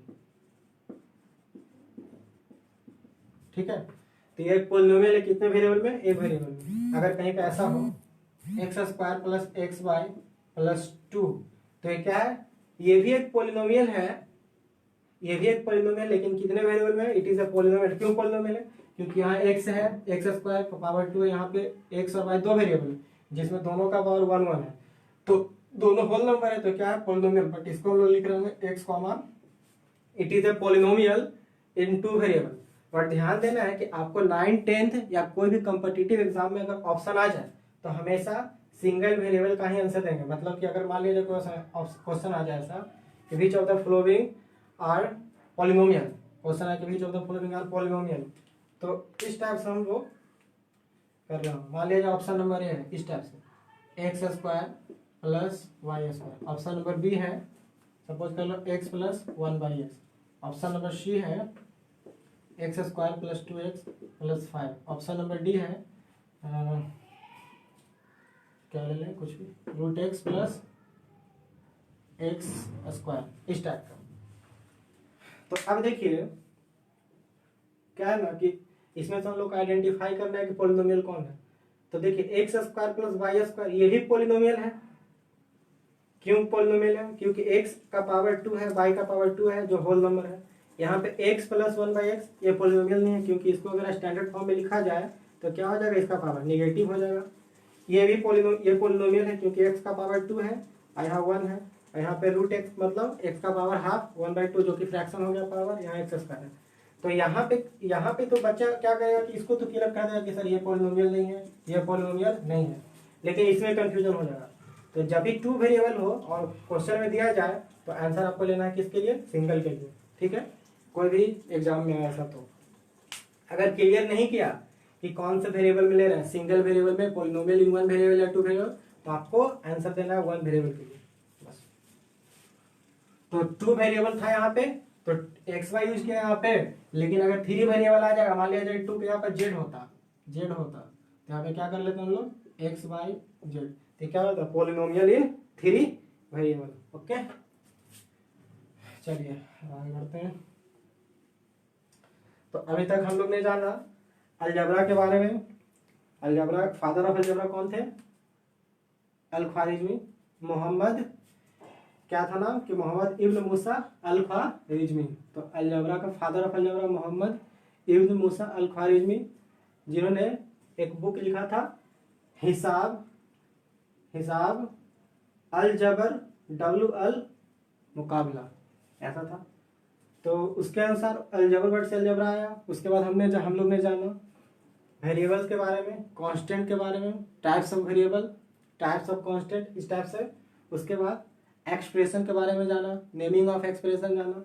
ठीक है। तो ये पॉलिनोमियल है कितने वेरिएबल में, एक वेरिएबल में। अगर कहीं पे ऐसा हो x² प्लस xy प्लस 2, तो ये क्या है, ये भी एक पॉलिनोमियल है, लेकिन कितने वेरिएबल में, इट इज अ पॉलिनोमियल। क्यों पॉलिनोमियल है, क्योंकि यहाँ x है, x² पावर 2 है, यहाँ पे x और y दो वेरिएबल जिसमें दोनों का पावर 1 1 है, तो दोनों होल नंबर है, तो क्या है, पॉलिनोमियल। बट इसको हम लोग लिख रहे हैं x comma, it is a polynomial in two variable. But ध्यान देना है कि आपको 9th 10th या कोई भी कॉम्पिटिटिव एग्जाम में अगर ऑप्शन आ जाए तो हमेशा सिंगल वेरिएबल का ही आंसर देंगे। मतलब कि अगर मान लीजिए क्वेश्चन आ जाए ऐसा कि which of the following are polynomial, question है कि which of the following are polynomial, तो इस टाइप से हम लोग कर रहे हो। मान लीजिए ऑप्शन नंबर ए है इस टाइप से, x² plus y²। Option number B है, सपोज कर लो x plus 1 by x. Option number C है x² plus 2x plus 5। Option number D है क्या ले लें, कुछ भी, √x प्लस x², इस टाइप का। तो अब देखिए क्या है ना कि इसमें से हम लोग को आइडेंटिफाई करना है कि पॉलिनोमियल कौन है। तो देखिए x square plus y square ये भी पॉलिनोमियल है। क्यों पॉलिनोमियल है? क्योंकि x का पावर 2 है, y का पावर 2 है जो होल नंबर है। यहाँ पे x प्लस 1/x ये पॉलिनोमियल नहीं है, क्योंकि इसको अगर स्टैंडर्ड फॉर्म में लिखा जाए तो क्या हो जाएगा, इसका पावर निगेटिव हो जाएगा। ये भी ये पॉलिनोमियल है क्योंकि x का पावर 2 है, यहाँ 1 है, यहाँ पे रूट x मतलब x का पावर हाफ 1/2 जो कि फ्रैक्शन हो गया पावर, यहाँ x स्क्वायर है। तो यहाँ पे तो बच्चा क्या करेगा कि इसको तो क्लियर कर देगा कि सर ये पॉलिनोमियल नहीं है, ये पॉलिनोमियल नहीं है, लेकिन इसमें कंफ्यूजन हो जाएगा। तो जब भी 2 वेरिएबल हो और क्वेश्चन में दिया जाए तो आंसर आपको लेना है किसके लिए, सिंगल के लिए। ठीक है, कोई भी एग्जाम में ऐसा तो अगर क्लियर नहीं किया कि कौन से वेरिएबल में ले रहे हैं, सिंगल वेरिएबल में, पॉलिनोमियल इन वन वेरिएबल या 2 वेरिएबल, तो आपको आंसर देना है 1 वेरिएबल के लिए बस। तो 2 वेरिएबल था यहाँ पे तो एक्स वाई यूज किया यहाँ पे, लेकिन अगर 3 वेरिएबल आ जाएगा, मान लिया जाए 2 के यहाँ पर जेड होता तो यहाँ पे क्या कर लेते हैं हम लोग, एक्स वाई जेड, तो क्या होता है पॉलिनोमियल इन 3 वेरिएबल। ओके, चलिए आगे बढ़ते हैं। तो अभी तक हम लोग ने जाना अलजबरा के बारे में। अलजबरा, फादर ऑफ अलजबरा कौन थे, अल ख्वारिज़मी, मोहम्मद, क्या था नाम कि Mohammad ibn Musa al Khwarizmi. तो अलजबरा का father of algebra Mohammad ibn Musa al ख्वारिज़मी, जिन्होंने एक बुक लिखा था हिसाब अलजबर डब्ल्यू अल मुकाबला, ऐसा था। तो उसके अनुसार अलजबर वर्ड से अलजबरा आया। उसके बाद हम लोग ने जाना वेरिएबल्स के बारे में, कांस्टेंट के बारे में, types of variable, types of constant, इस टाइप से। उसके बाद एक्सप्रेशन के बारे में जाना, नेमिंग ऑफ एक्सप्रेशन जाना,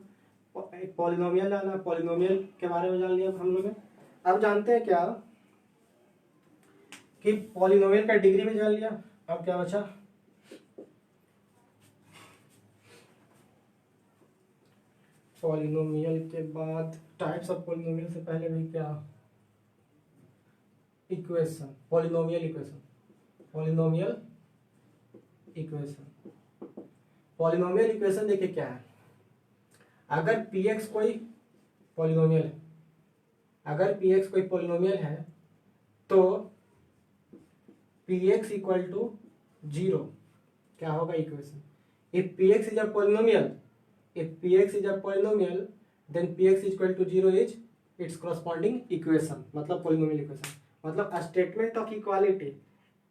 पॉलिनोमियल जाना, पॉलिनोमियल के बारे में जान लिया हम लोग ने। अब जानते हैं क्या कि पॉलिनोमियल का डिग्री भी जान लिया। अब क्या बचा, पॉलिनोमियल के बाद टाइप्स ऑफ पॉलिनोमियल से पहले भी क्या, equation, polynomial equation. Polynomial equation देखिए क्या है, अगर px कोई पॉलिनोमियल है तो px इक्वल टू 0 क्या होगा equation. If px is a polynomial then px equal to 0 is its corresponding equation, मतलब पॉलिनोमियल इक्वेशन, मतलब स्टेटमेंट ऑफ इक्वालिटी,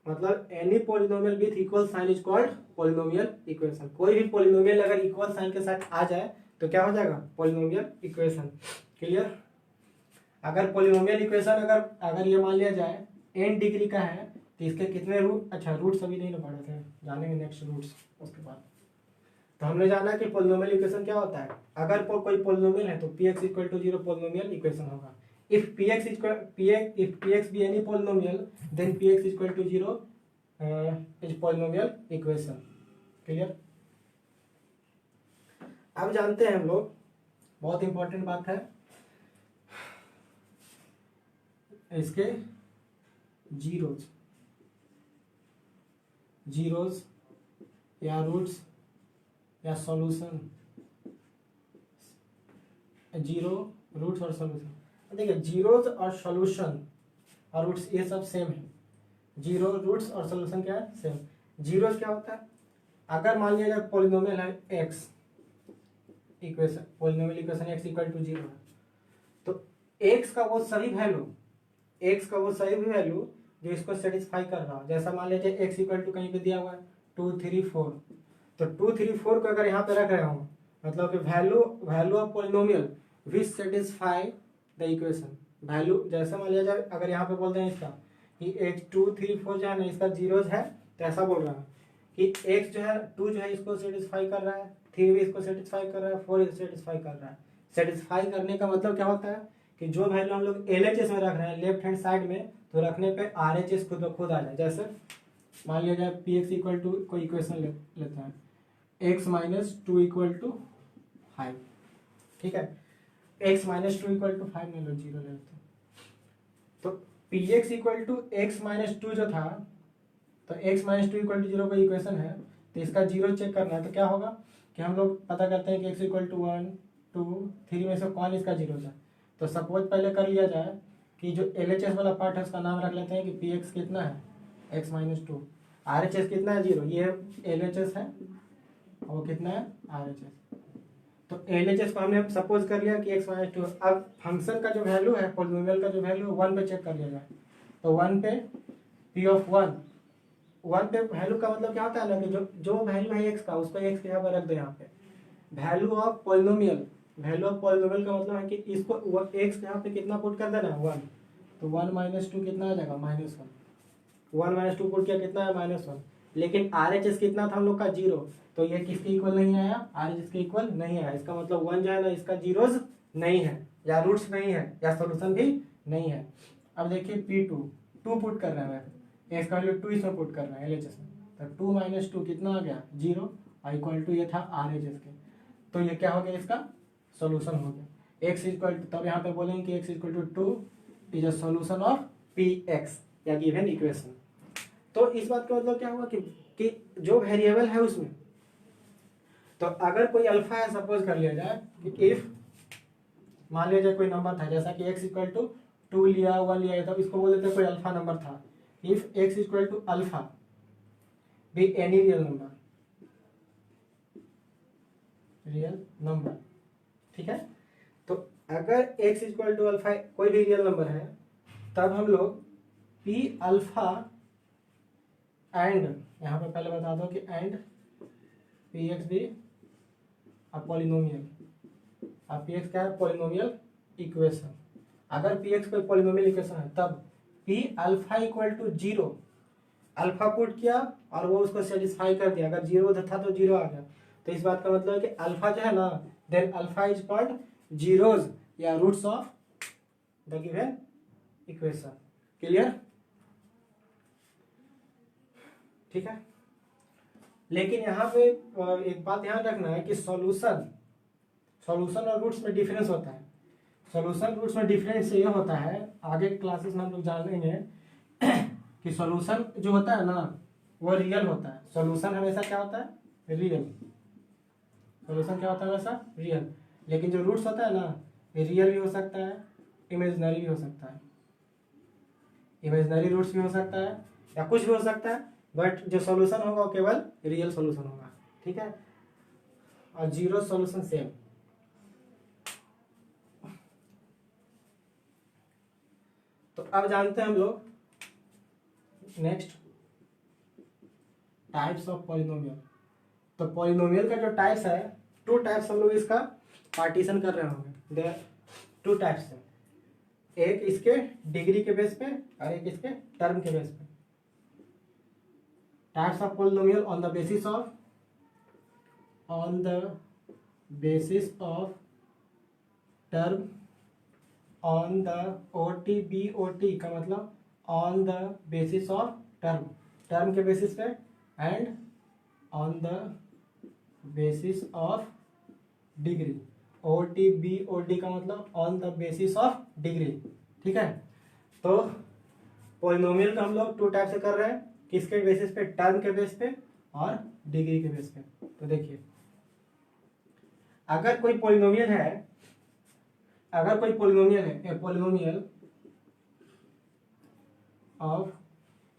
मतलब any polynomial with equal sign is called polynomial equation. कोई भी polynomial अगर equal sign के साथ आ जाए तो क्या हो जाएगा, पॉलिनोमियल इक्वेशन। क्लियर। अगर पॉलिनोमियल इक्वेशन अगर ये मान लिया जाए n डिग्री का है तो इसके कितने रूट, अच्छा रूट्स अभी नहीं ना पढ़े थे, जानेंगे नेक्स्ट रूट्स उसके बाद। तो हमने जाना कि पॉलिनोमियल इक्वेशन क्या होता है। अगर कोई पॉलिनोमियल है तो px equal to 0 polynomial equation होगा। if px be any polynomial then px equal to 0 is polynomial equation। Clear. अब जानते हैं हम लोग, बहुत इंपॉर्टेंट बात है, इसके जीरोज या रूट्स या सॉल्यूशन, जीरो रूट्स और सॉल्यूशन। देखिए जीरोज और सॉल्यूशन और रूट्स ये सब सेम है। जीरो रूट्स और सॉल्यूशन क्या है, सेम। जीरोज क्या होता है, अगर मान लिया जाए पॉलिनोमियल है x equation, polynomial equation x equal to 0 है, तो एक्स का वो सभी वैल्यू जो इसको सेटिस्फाई कर रहा हो, जैसा मान लीजिए एक्स इक्वल टू कहीं पे दिया हुआ है 2 3 4, तो 2 3 4 को अगर यहाँ पे रख रहा हूँ, मतलब कि value of polynomial which satisfy the equation. Value जैसे मान लिया जाए, अगर यहाँ पे बोलते हैं इसका कि x 2 3 4 जो है ना इसका जीरोज है, तो ऐसा बोल रहा है कि x जो है 2 जो है इसको सेटिस्फाई कर रहा है, 3 भी इसको सेटिस्फाई कर रहा है, 4 इसको सेटिस्फाई कर रहा है। सेटिस्फाई करने का मतलब क्या होता है कि जो वैल्यू हम लोग LHS में रख रहे हैं लेफ्ट हैंड साइड में, तो रखने पे RHS खुद ब खुद आ जाए। जैसे मान लिया जाए px इक्वल टू कोई इक्वेशन लेते हैं x माइनस 2 इक्वल टू 5, ठीक है, x माइनस 2 इक्वल टू 5 ले लो, 0 ले लेते हैं। तो px equal to x minus 2 जो था, तो x माइनस 2 इक्वल टू 0 का इक्वेशन है, तो इसका जीरो चेक करना है। तो क्या होगा कि हम लोग पता करते हैं कि x इक्वल टू 1 2 3 में से कौन इसका जीरो है। तो सपोज पहले कर लिया जाए कि जो LHS वाला पार्ट है उसका नाम रख लेते हैं कि पी एक्स कितना है, x माइनस टू। RHS कितना है, 0। ये LHS है और वो कितना है, RHS। तो LHS को हमने सपोज कर लिया कि x माइनस टू। अब फंक्शन का जो वैल्यू है, पॉलिनोमियल का जो वैल्यू है 1 पे चेक कर लिया जाए। तो 1 पे p ऑफ 1 पे वैल्यू का मतलब क्या होता है ना कि जो वैल्यू है x का उसको x के यहाँ पर रख दो। यहाँ पे value of polynomial, value of polynomial का मतलब है कि इसको x के यहाँ पे कितना पुट कर देना है, 1। तो 1 माइनस टू कितना आ जाएगा, -1। 1 माइनस टू पुट किया कितना है, -1। लेकिन RHS कितना था हम लोग का, 0। तो ये किसके इक्वल नहीं आया, RHS के इक्वल नहीं आया। इसका मतलब 1 जो है ना, इसका जीरोज नहीं है या रूट्स नहीं है या सोल्यूशन भी नहीं है। अब देखिए P2 2 पुट कर रहे हैं, इसका वैल्यू 2 इसमें पुट कर रहे हैं LHS में। तो 2 माइनस 2 कितना आ गया, 0 और इक्वल टू ये था RHS के। तो ये क्या हो गया, इसका सोल्यूशन हो गया। x इक्वल तब यहाँ पे बोलेंगे कि x equal to 2 is a solution of Px या गिवन इक्वेशन। तो इस बात का मतलब क्या हुआ कि जो वेरिएबल है उसमें, तो अगर कोई अल्फा है, सपोज कर लिया जाए कि इफ मान लिया जाए कोई नंबर था, जैसा कि x इक्वल टू 2 लिया, 1 लिया, तब इसको बोल देते कोई अल्फा नंबर था। If x equal to alpha be any real number, ठीक है। तो अगर x इक्वल टू अल्फा कोई भी रियल नंबर है, तब हम लोग p अल्फा एंड, यहाँ पे पहले बता दो कि एंड px भी पॉलिनोमियल। अब px क्या है, पॉलिनोमियल इक्वेशन। अगर px कोई पॉलिनोमियल इक्वेशन है तब p alpha equal to 0, alpha put किया और वो उसको सेटिस्फाई कर दिया। अगर 0 था तो 0 आ गया। तो इस बात का मतलब है कि अल्फा जो है ना, then alpha is called zeros या roots of the given equation. Clear, ठीक है। लेकिन यहाँ पे एक बात ध्यान रखना है कि सॉल्यूशन और रूट्स में डिफरेंस होता है। सॉल्यूशन रूट्स में डिफरेंस ये होता है, आगे क्लासेस में हम लोग जानेंगे कि सॉल्यूशन जो होता है ना वो रियल होता है। सॉल्यूशन हमेशा क्या होता है, रियल। सॉल्यूशन क्या होता है, हमेशा रियल। लेकिन जो रूट्स होता है ना, रियल भी हो सकता है, इमेजिनरी भी हो सकता है। इमेजिनरी रूट्स भी हो सकता है या कुछ भी हो सकता है, बट जो सॉल्यूशन होगा वो केवल रियल सॉल्यूशन होगा, ठीक है। और जीरो सॉल्यूशन सेम। तो अब जानते हैं हम लोग नेक्स्ट टाइप्स ऑफ पॉलिनोमियल। तो पॉलिनोमियल का जो टाइप्स है, 2 टाइप्स हम लोग इसका पार्टीशन कर रहे होंगे। देयर 2 टाइप्स है, एक इसके डिग्री के बेस पे और एक इसके टर्म के बेस पे। Types of polynomial on the basis of term, on the OT BOT का मतलब on the basis of term के बेसिस पे, and on the basis of degree. OT BOT का मतलब on the basis of degree, ठीक है। तो polynomial का हम लोग 2 टाइप से कर रहे हैं, किसके बेसिस पे, टर्म के बेस पे और डिग्री के बेस पे। तो देखिए, अगर कोई पॉलिनोमियल है, ए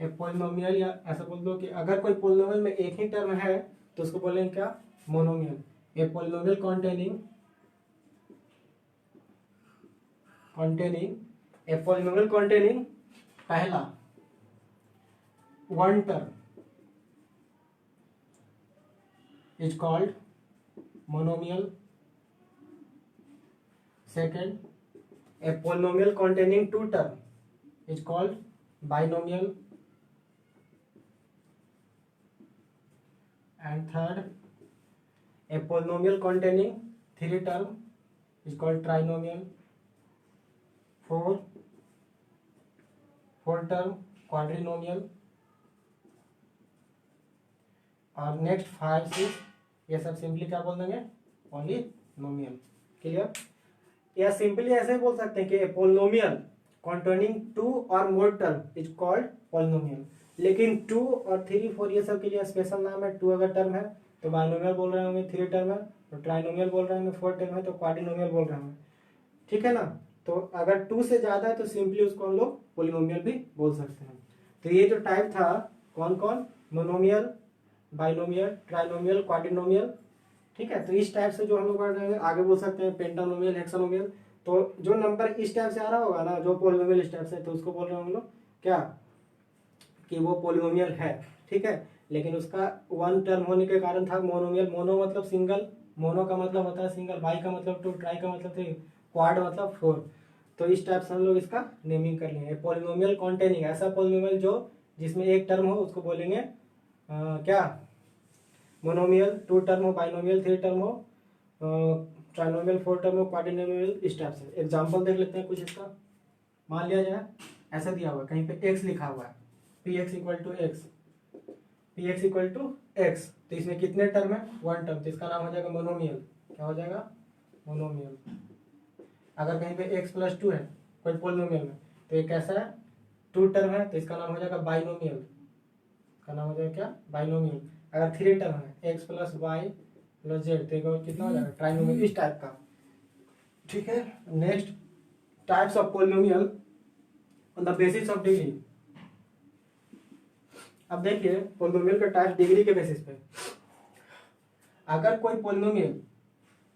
पॉलिनोमियल या ऐसा बोल दो कि अगर कोई पॉलिनोमियल में एक ही टर्म है तो उसको बोलेंगे क्या, मोनोमियल। ए पॉलिनोमियल कॉन्टेनिंग पहला 1 term is called monomial. Second, a polynomial containing 2 term is called binomial. And third, a polynomial containing 3 term is called trinomial. 4 term quadrinomial. और नेक्स्ट 5 6 ये सब सिंपली क्या बोल देंगे, पॉलिनोमियल। क्लियर, या simply ऐसे बोल सकते हैं कि पॉलिनोमियल कंटेनिंग 2 और मोर टर्म इज कॉल्ड पॉलिनोमियल। लेकिन 2 और 3 4 ये सब के लिए स्पेशल नाम है। 2 अगर टर्म है तो बाइनोमियल बोल रहे होंगे, 3 टर्म है तो ट्राइनोमियल बोल रहे होंगे, 4 टर्म है तो क्वाड्रिनोमियल बोल रहे होंगे, ठीक है ना। तो अगर 2 से ज़्यादा है तो सिंपली उसको हम लोग पोलिनोमियल भी बोल सकते हैं। तो ये जो टाइप था कौन कौन, मोनोमियल, बाइनोमियल, ट्राइनोमियल, क्वाड्रिनोमियल, ठीक है। तो इस टाइप से जो हम लोग आगे बोल सकते हैं पेंटानोमियल, हेक्सानोमियल। तो जो नंबर इस टाइप से आ रहा होगा ना, जो पोलिनोमियल इस टाइप से, तो उसको बोल रहे हैं हम लोग क्या, कि वो पोलिनोमियल है, ठीक है। लेकिन उसका वन टर्म होने के कारण था मोनोमियल। मोनो मतलब सिंगल, मोनो का मतलब होता है सिंगल, बाई का मतलब 2, ट्राई का मतलब 3, क्वाड मतलब 4। तो इस टाइप से हम लोग इसका नेमिंग कर लेंगे। पोलिनोमियल कॉन्टेनिंग, ऐसा पोलिनोमियल जो जिसमें एक टर्म हो उसको बोलेंगे क्या, मोनोमियल। 2 टर्म हो बाइनोमियल, 3 टर्म हो ट्राइनोमियल, 4 टर्म हो क्वाड्रिनोमियल। इस टाइप से एग्जाम्पल देख लेते हैं कुछ इसका। मान लिया जाए ऐसा दिया हुआ है, कहीं पे x लिखा हुआ है, p x equal to x, p x equal to x. तो इसमें कितने टर्म है, 1 टर्म, तो इसका नाम हो जाएगा मोनोमियल। क्या हो जाएगा, मोनोमियल। अगर कहीं पे x प्लस 2 है कोई पोलिनोमियल में, तो ये कैसा है, 2 टर्म है, तो इसका नाम हो जाएगा बाइनोमियल। का नाम हो जाएगा क्या, बाइनोमियल। अगर 3 टर्म है, x plus y plus z, तो कितना हो जाएगा, ट्राइनोमियल। इस टाइप का, ठीक है। Next, types of polynomial on the basis of degree. अब देखिए पोलिनोमियल का टाइप डिग्री के बेसिस पे। अगर कोई पोलिनोमियल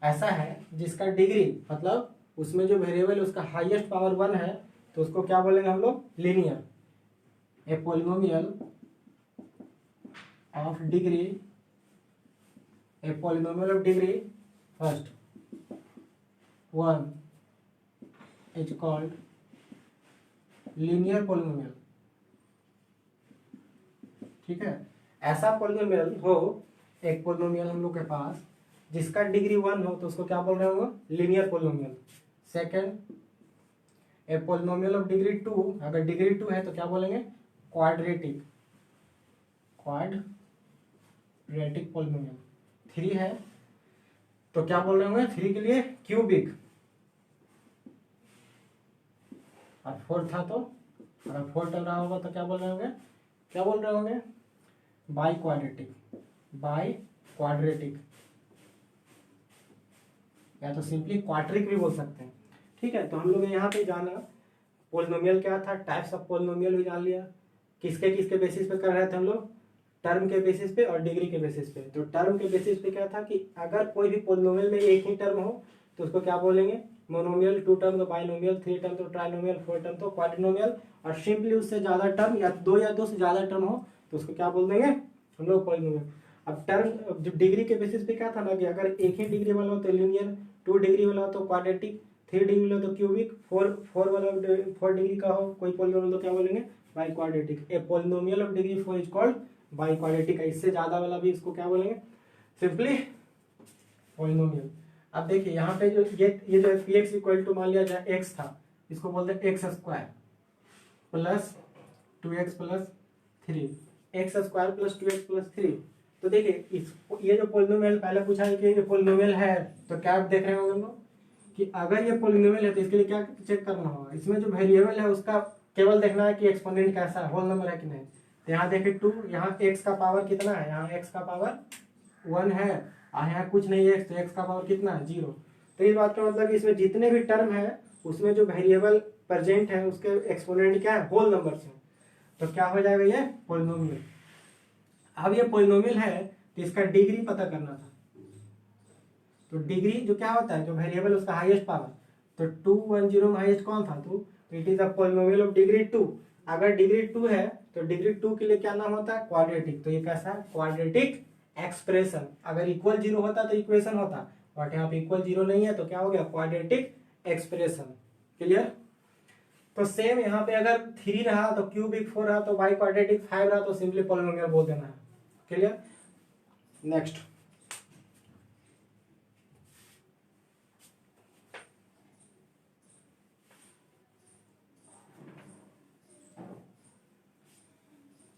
ऐसा है जिसका डिग्री मतलब उसमें जो वेरिएबल है उसका हाईएस्ट पावर 1 है, तो उसको क्या बोलेंगे हम लोग, linear. A polynomial of degree, A polynomial of degree first 1 is called linear polynomial, ठीक है। ऐसा पोलिनोमियल हो, एक पोलिनोमियल हम लोग के पास जिसका डिग्री 1 हो, तो उसको क्या बोल रहे होंगे, linear polynomial. Second, A polynomial of degree 2, अगर डिग्री 2 है तो क्या बोलेंगे, क्वाड्रेटिक, क्वाड्रेटिक पोलिनोमियल। 3 है तो क्या बोल रहे होंगे, 3 के लिए क्यूबिक। और 4 था तो, अगर 4 टर्म रहा होगा तो क्या बोल रहे होंगे, क्या बोल रहे होंगे, बाई क्वाड्रेटिक, बाई क्वाड्रेटिक, या तो सिंपली क्वाड्रिक भी बोल सकते हैं, ठीक है। तो हम लोग यहाँ पे जाना पोलिनोमियल क्या था, टाइप्स ऑफ पोलिनोमियल भी जान लिया। किसके किसके बेसिस पे कर रहे थे हम लोग, टर्म के बेसिस पे और डिग्री के बेसिस पे। तो टर्म के बेसिस पे क्या था कि अगर कोई भी पोलिनोमियल में एक ही टर्म हो तो उसको क्या बोलेंगे, मोनोमियल। 2 टर्म तो बाइनोमियल, 3 टर्म तो ट्राइनोमियल, 4 टर्म तो क्वाड्रिनोमियल। और सिंपली उससे ज्यादा टर्म या 2 से ज्यादा टर्म हो तो उसको क्या बोल देंगे हम लोग, पोलिनोमियल। अब टर्म जो डिग्री के बेसिस पे क्या था ना, कि अगर एक ही डिग्री वाला हो तो लीनियर, 2 डिग्री वाला हो तो क्वाड्रेटिक, 3 डिग्री वाला हो तो क्यूबिक, 4 वाला 4 डिग्री का हो कोई पोलिनोमियल तो क्या बोलेंगे, by quadratic. A polynomial of degree 4 is called by quadratic. इससे ज्यादा वाला भी इसको क्या बोलेंगे, सिंपली पोलिनोमियल। अब देखिए यहाँ पे जो ये जो पी एक्स इक्वल टू मान लिया जाए एक्स था, इसको बोलते हैं x square plus 2x plus 3, x square plus 2x plus 3। तो देखिए इस ये जो पोलिनोमियल पहले पूछा है कि ये पोलिनोमियल है, तो क्या आप देख रहे होंगे हम लोग कि अगर ये पोलिनोमियल है तो इसके लिए क्या चेक करना होगा, इसमें जो वेरिएबल है उसका केवल देखना है कि एक्सपोनेंट कैसा है, होल नंबर है कि नहीं। तो यहाँ देखिए 2, यहाँ x का पावर कितना है, यहाँ x का पावर 1 है, और यहाँ कुछ नहीं है तो x का पावर कितना है, 0। तो इस बात का मतलब कि इसमें जितने भी टर्म है उसमें जो वेरिएबल प्रेजेंट है उसके एक्सपोनेंट क्या है, होल नंबर से। तो क्या हो जाएगा, ये पोलिनोमियल। अब ये पोलिनोमियल है तो इसका डिग्री पता करना था। तो डिग्री जो क्या होता है, जो वेरिएबल उसका हाईएस्ट पावर, तो 210 में हाईएस्ट कौन था, 2, तो it is a polynomial of degree 2। अगर डिग्री 2 है तो डिग्री 2 के लिए क्या नाम होता है, क्वाड्रेटिक। तो ये कैसा है, क्वाड्रेटिक एक्सप्रेशन। अगर इक्वल 0 होता तो इक्वेशन होता, बट यहाँ पे इक्वल 0 नहीं है तो क्या हो गया, क्वाड्रेटिक एक्सप्रेशन। क्लियर। तो सेम यहाँ पे अगर 3 रहा तो क्यूबिक, 4 रहा तो बाई क्वाड्रेटिक, 5 रहा तो सिंपली पोलिनोमियल बोल देना है। क्लियर। नेक्स्ट,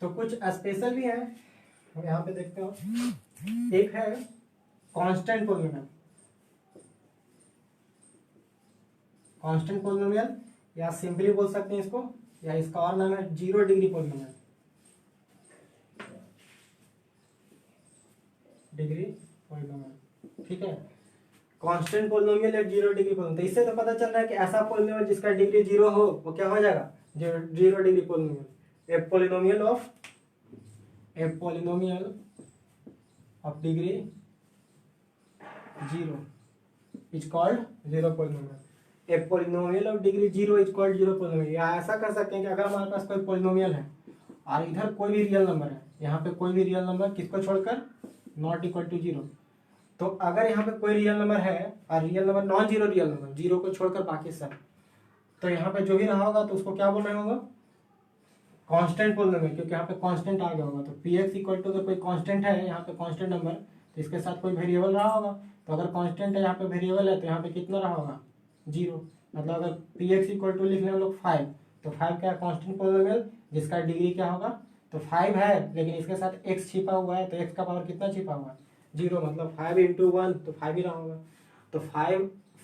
तो कुछ स्पेशल भी है, यहाँ पे देखते हो। एक है कांस्टेंट पोलिनोमियल, कांस्टेंट पोलिनोमियल, या सिंपली बोल सकते हैं इसको, या इसका और नाम है 0 डिग्री पोलिनोमियल, डिग्री पोलिनोमियल, ठीक है। Constant polynomial at 0 degree polynomial. तो इससे तो पता चल रहा है कि ऐसा पोलिनोमियल जिसका डिग्री 0 हो वो क्या हो जाएगा, 0 degree polynomial. A polynomial of degree 0 is called 0 polynomial. A polynomial of degree 0 is called 0 polynomial. या ऐसा कर सकते हैं कि अगर हमारे पास कोई पोलिनोमियल है और इधर कोई भी रियल नंबर है, यहाँ पे कोई भी रियल नंबर किसको छोड़कर, नॉट इक्वल टू 0। तो अगर यहाँ पे कोई रियल नंबर है और real number non zero real number, 0 को छोड़कर बाकी सब, तो यहाँ पे जो भी रहा होगा तो उसको क्या बोल रहे होगा, कांस्टेंट पोलिनोमियल, क्योंकि यहाँ पे कांस्टेंट आ गया होगा। तो px इक्वल टू, अगर कोई कांस्टेंट है यहाँ पे कांस्टेंट नंबर, तो इसके साथ कोई वेरिएबल रहा होगा। तो अगर कांस्टेंट है यहाँ पे वेरिएबल है तो यहाँ पे कितना रहा होगा, 0। मतलब अगर px इक्वल टू लिख लें हम लोग 5, तो 5 क्या कांस्टेंट पोलिनोमियल जिसका डिग्री क्या होगा, तो 5 है, लेकिन इसके साथ x छिपा हुआ है, तो x का पावर कितना छिपा हुआ है, 0। मतलब 5 इंटू 1 तो 5 ही रहा होगा। तो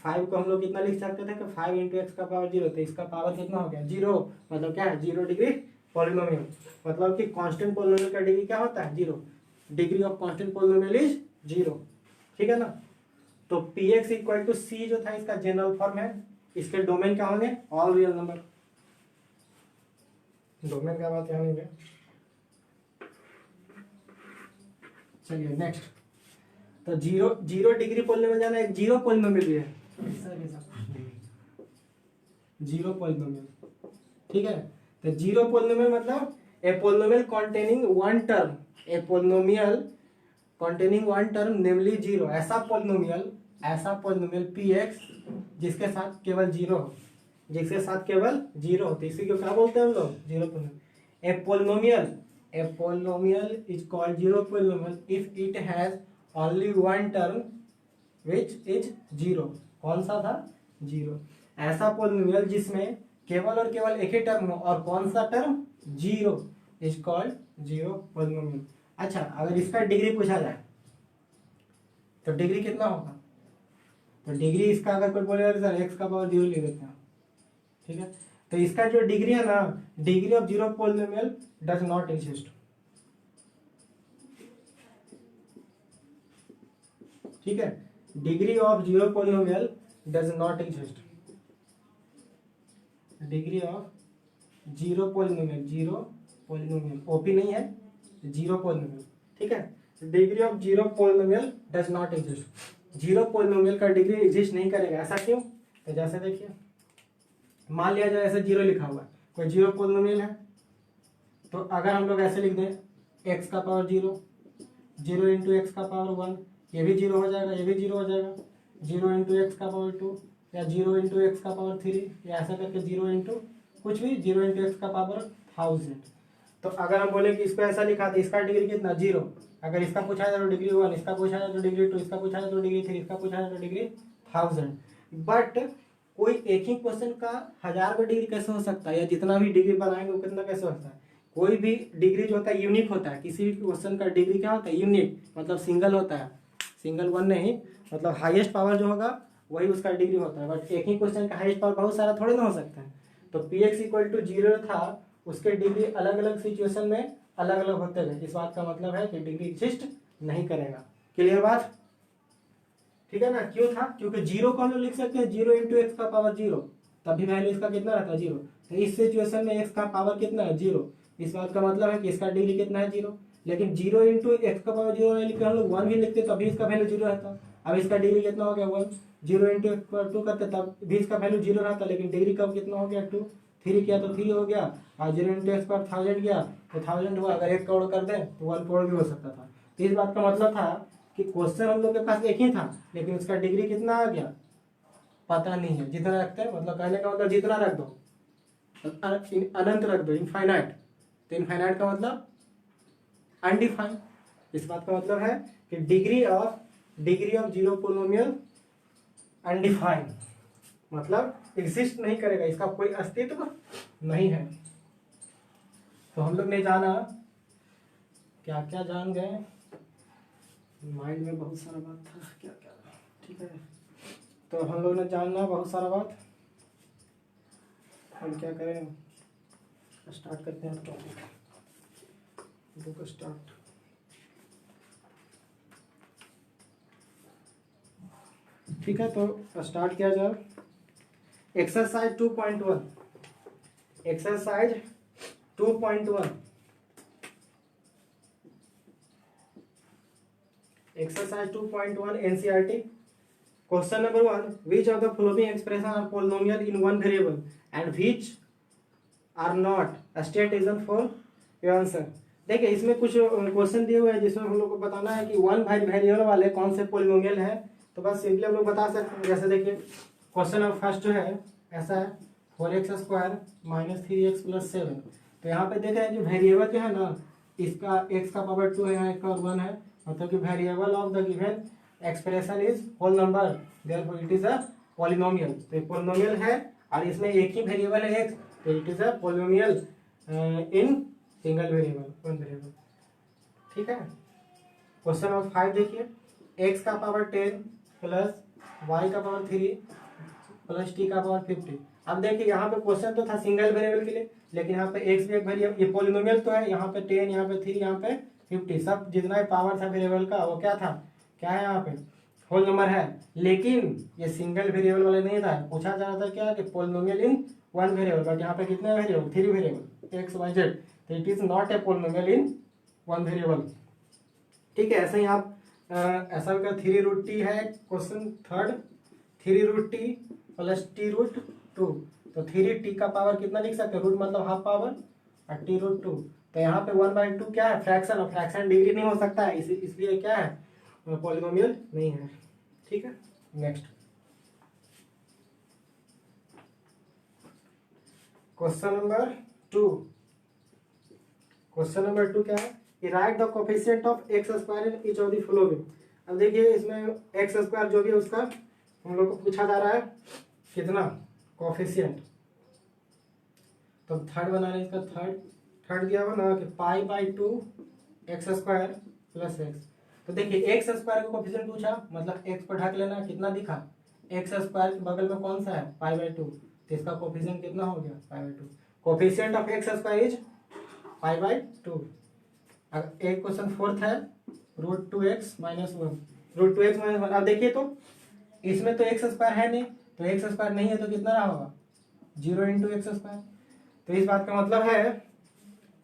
5 को हम लोग कितना लिख सकते थे कि 5 इंटू एक्स का पावर 0, तो इसका पावर कितना हो गया, 0। मतलब क्या है, 0 डिग्री पोलिनोमियल। मतलब कि कांस्टेंट पोलिनोमियल का डिग्री क्या होता है, 0। Degree of constant polynomial is 0। ठीक है ना। तो px इक्वल टू c जो था इसका जनरल फॉर्म है। इसके डोमेन क्या होंगे, ऑल रियल नंबर। डोमेन का बात यहाँ नहीं है। चलिए नेक्स्ट। तो 0 डिग्री पोलिनोमियल जाना, एक 0 पोलिनोमियल भी है, 0 पोलिनोमियल। ठीक है। तो 0 पोलिनोमियल मतलब ए पोलिनोमियल कॉन्टेनिंग वन टर्म, ए पोलिनोमियल कॉन्टेनिंग वन टर्म नेमली 0। ऐसा पोलिनोमियल px जिसके साथ केवल 0 हो, जिसके साथ केवल 0 हो, तो इसी को क्या बोलते हैं हम लोग, 0 polynomial. A polynomial is called 0 polynomial if it has only one term which is 0। कौन सा था, 0। ऐसा पोलिनोमियल जिसमें केवल और केवल एक ही टर्म हो, और कौन सा टर्म, 0, इज कॉल्ड 0 पोलिनोमियल। अच्छा, अगर इसका डिग्री पूछा जाए तो डिग्री कितना होगा, तो डिग्री इसका अगर कोई बोलेगा सर x का पावर 0 ले देते हैं, ठीक है। तो इसका जो डिग्री है ना, degree of 0 polynomial does not exist. ठीक है, degree of 0 polynomial does not exist. Degree of 0 polynomial OP नहीं है, 0 पोलिनोमियल। ठीक है, degree of 0 polynomial does not exist. 0 polynomial का डिग्री एग्जिस्ट नहीं करेगा। ऐसा क्यों, तो जैसे देखिए, मान लिया जाए ऐसे 0 लिखा हुआ है, कोई 0 पोलिनोमियल है, तो अगर हम लोग ऐसे लिख दें x का पावर 0, 0 इंटू एक्स का पावर 1, ये भी 0 हो जाएगा, ये भी 0 हो जाएगा, 0 इंटू एक्स का पावर 2, या 0 इंटू एक्स का पावर 3, या ऐसा करके 0 इंटू कुछ भी, 0 इंटू एक्स का पावर 1000। तो अगर हम बोले कि इसको ऐसा लिखा तो इसका डिग्री कितना, 0। अगर इसका पूछा जाए तो डिग्री 1, इसका पूछा जाए तो डिग्री 2, इसका पूछा जाए तो डिग्री 3, इसका पूछा जाए तो डिग्री 1000। बट कोई एक ही क्वेश्चन का 1000 का डिग्री कैसे हो सकता है, या जितना भी डिग्री बनाएंगे वो कितना कैसे होता है। कोई भी डिग्री जो होता है यूनिक होता है। किसी भी क्वेश्चन का डिग्री क्या होता है, यूनिक, मतलब सिंगल होता है, सिंगल वन नहीं, मतलब हाईएस्ट पावर जो होगा वही उसका डिग्री होता है। बट एक ही क्वेश्चन का हाईएस्ट पावर बहुत सारा थोड़ी ना हो सकता है। तो px इक्वल टू 0 था, उसके डिग्री अलग अलग सिचुएशन में अलग अलग होते गए। इस बात का मतलब है कि डिग्री एग्जिस्ट नहीं करेगा। क्लियर बात, ठीक है ना। क्यों था, क्योंकि 0 को हम लोग लिख सकते हैं 0 इंटू एक्स का पावर 0, तब भी वैल्यू इसका कितना रहता है, 0। तो इस सिचुएशन में एक्स का पावर कितना है, 0। इस बात का मतलब है कि इसका डिग्री कितना है, 0। लेकिन 0 इंटू एक्स का पावर 0 नहीं लिखते हम लोग 1 भी लिखते, तभी इसका वैल्यू 0 रहता। अब इसका डिग्री कितना हो गया, 1। 0 इंटू एक्स पावर 2 करते तब भी इसका वैल्यू 0 रहता, लेकिन डिग्री कब कितना हो गया, 2। 3 किया तो 3 हो गया, और 0 इंटू एक्स पावर 1000 किया तो 1000 हुआ। अगर 1 करोड़ कर दे तो 1 करोड़ भी हो सकता था। तो इस बात का मतलब था कि क्वेश्चन हम लोग के पास एक ही था, लेकिन उसका डिग्री कितना आ गया पता नहीं है। जितना रखते हैं, मतलब कहने का मतलब जितना रख दो, अनंत रख दो, इनफाइनाइट। तो इनफाइनाइट का मतलब अनडिफाइंड। इस बात का मतलब है कि डिग्री ऑफ 0 पोलिनोमियल अनडिफाइंड, मतलब एग्जिस्ट नहीं करेगा, इसका कोई अस्तित्व नहीं है। तो हम लोग ने जाना, क्या क्या जान गए, माइंड में बहुत सारा बात था, क्या क्या, ठीक है। तो हम लोग ने जानना बहुत सारा बात। हम क्या करें, स्टार्ट करते हैं टॉपिक, बुक स्टार्ट। ठीक। ठीक है, तो स्टार्ट किया जाए। Exercise 2.1, exercise 2.1, exercise 2.1 NCERT. Question number 1, which of the following expression are polynomial in one variable and which are not, state reason for your answer. देखिए इसमें कुछ क्वेश्चन दिए हुए हैं जिसमें हम लोग को बताना है कि वन वेरिएबल वाले कौन से पॉलिनोमियल है। तो बस सिंपली हम लोग बता सकते हैं। जैसे देखिए क्वेश्चन नंबर फर्स्ट जो है ऐसा है 4x² - 3x + 7। तो यहाँ पे देख रहे हैं कि वेरिएबल जो है ना, इसका x का पावर 2 है, यहाँ एक और 1 है, मतलब कि variable of the given expression is whole number, therefore it is a polynomial. तो ये पॉलिनोमियल है और इसमें एक ही वेरिएबल है x, तो it is a polynomial in single variable, one variable. ठीक है। क्वेश्चन नंबर 5 देखिए, x का पावर 10 प्लस y का पावर 3 प्लस t का पावर 50। अब देखिए यहाँ पे क्वेश्चन तो था सिंगल वेरिएबल के लिए, लेकिन यहाँ पे x भी एक वेरिएबल, ये पॉलिनोमियल तो है, यहाँ पे 10, यहाँ पे 3, यहाँ पे 50, सब जितना पावर था वेरिएबल का वो क्या था, क्या है, यहाँ पे होल नंबर है। लेकिन ये सिंगल वेरिएबल वाले नहीं था, पूछा जा रहा था क्या कि polynomial in one variable, but यहाँ पे कितने variable, 3 variable x y z, तो it is not a polynomial in one variable. ठीक है, ऐसे ही आप ऐसा का 3√t है question third, 3√t plus t√2, तो 3t का पावर कितना लिख सकते हैं, रूट मतलब हाफ पावर, और t√2। तो यहाँ पे 1/2 क्या है, फ्रैक्शन, और फ्रैक्शन डिग्री नहीं हो सकता है, इसलिए क्या है, पॉलिनोमियल नहीं है। ठीक है, next question number 2। Question number 2 क्या है, right the coefficient of x² in each of the following. अब देखिए इसमें x² जो भी है उसका हम लोग को पूछा जा रहा है कितना कोफिशिएंट। तो थर्ड बना रहे इसका, थर्ड दिया हुआ ना कि π/2 x² + x। तो देखिए x² का कोफिशिएंट पूछा, मतलब x को ढक लेना, कितना दिखा, x² के बगल में कौन सा है, π/2, तो इसका कोफिशिएंट कितना हो गया, π/2। Coefficient of x² is π/2। एक क्वेश्चन फोर्थ है √2x - 1, √2x - 1। अब देखिए तो इसमें तो x² है नहीं, तो x² नहीं है तो कितना रहा होगा, 0 × x²। तो इस बात का मतलब है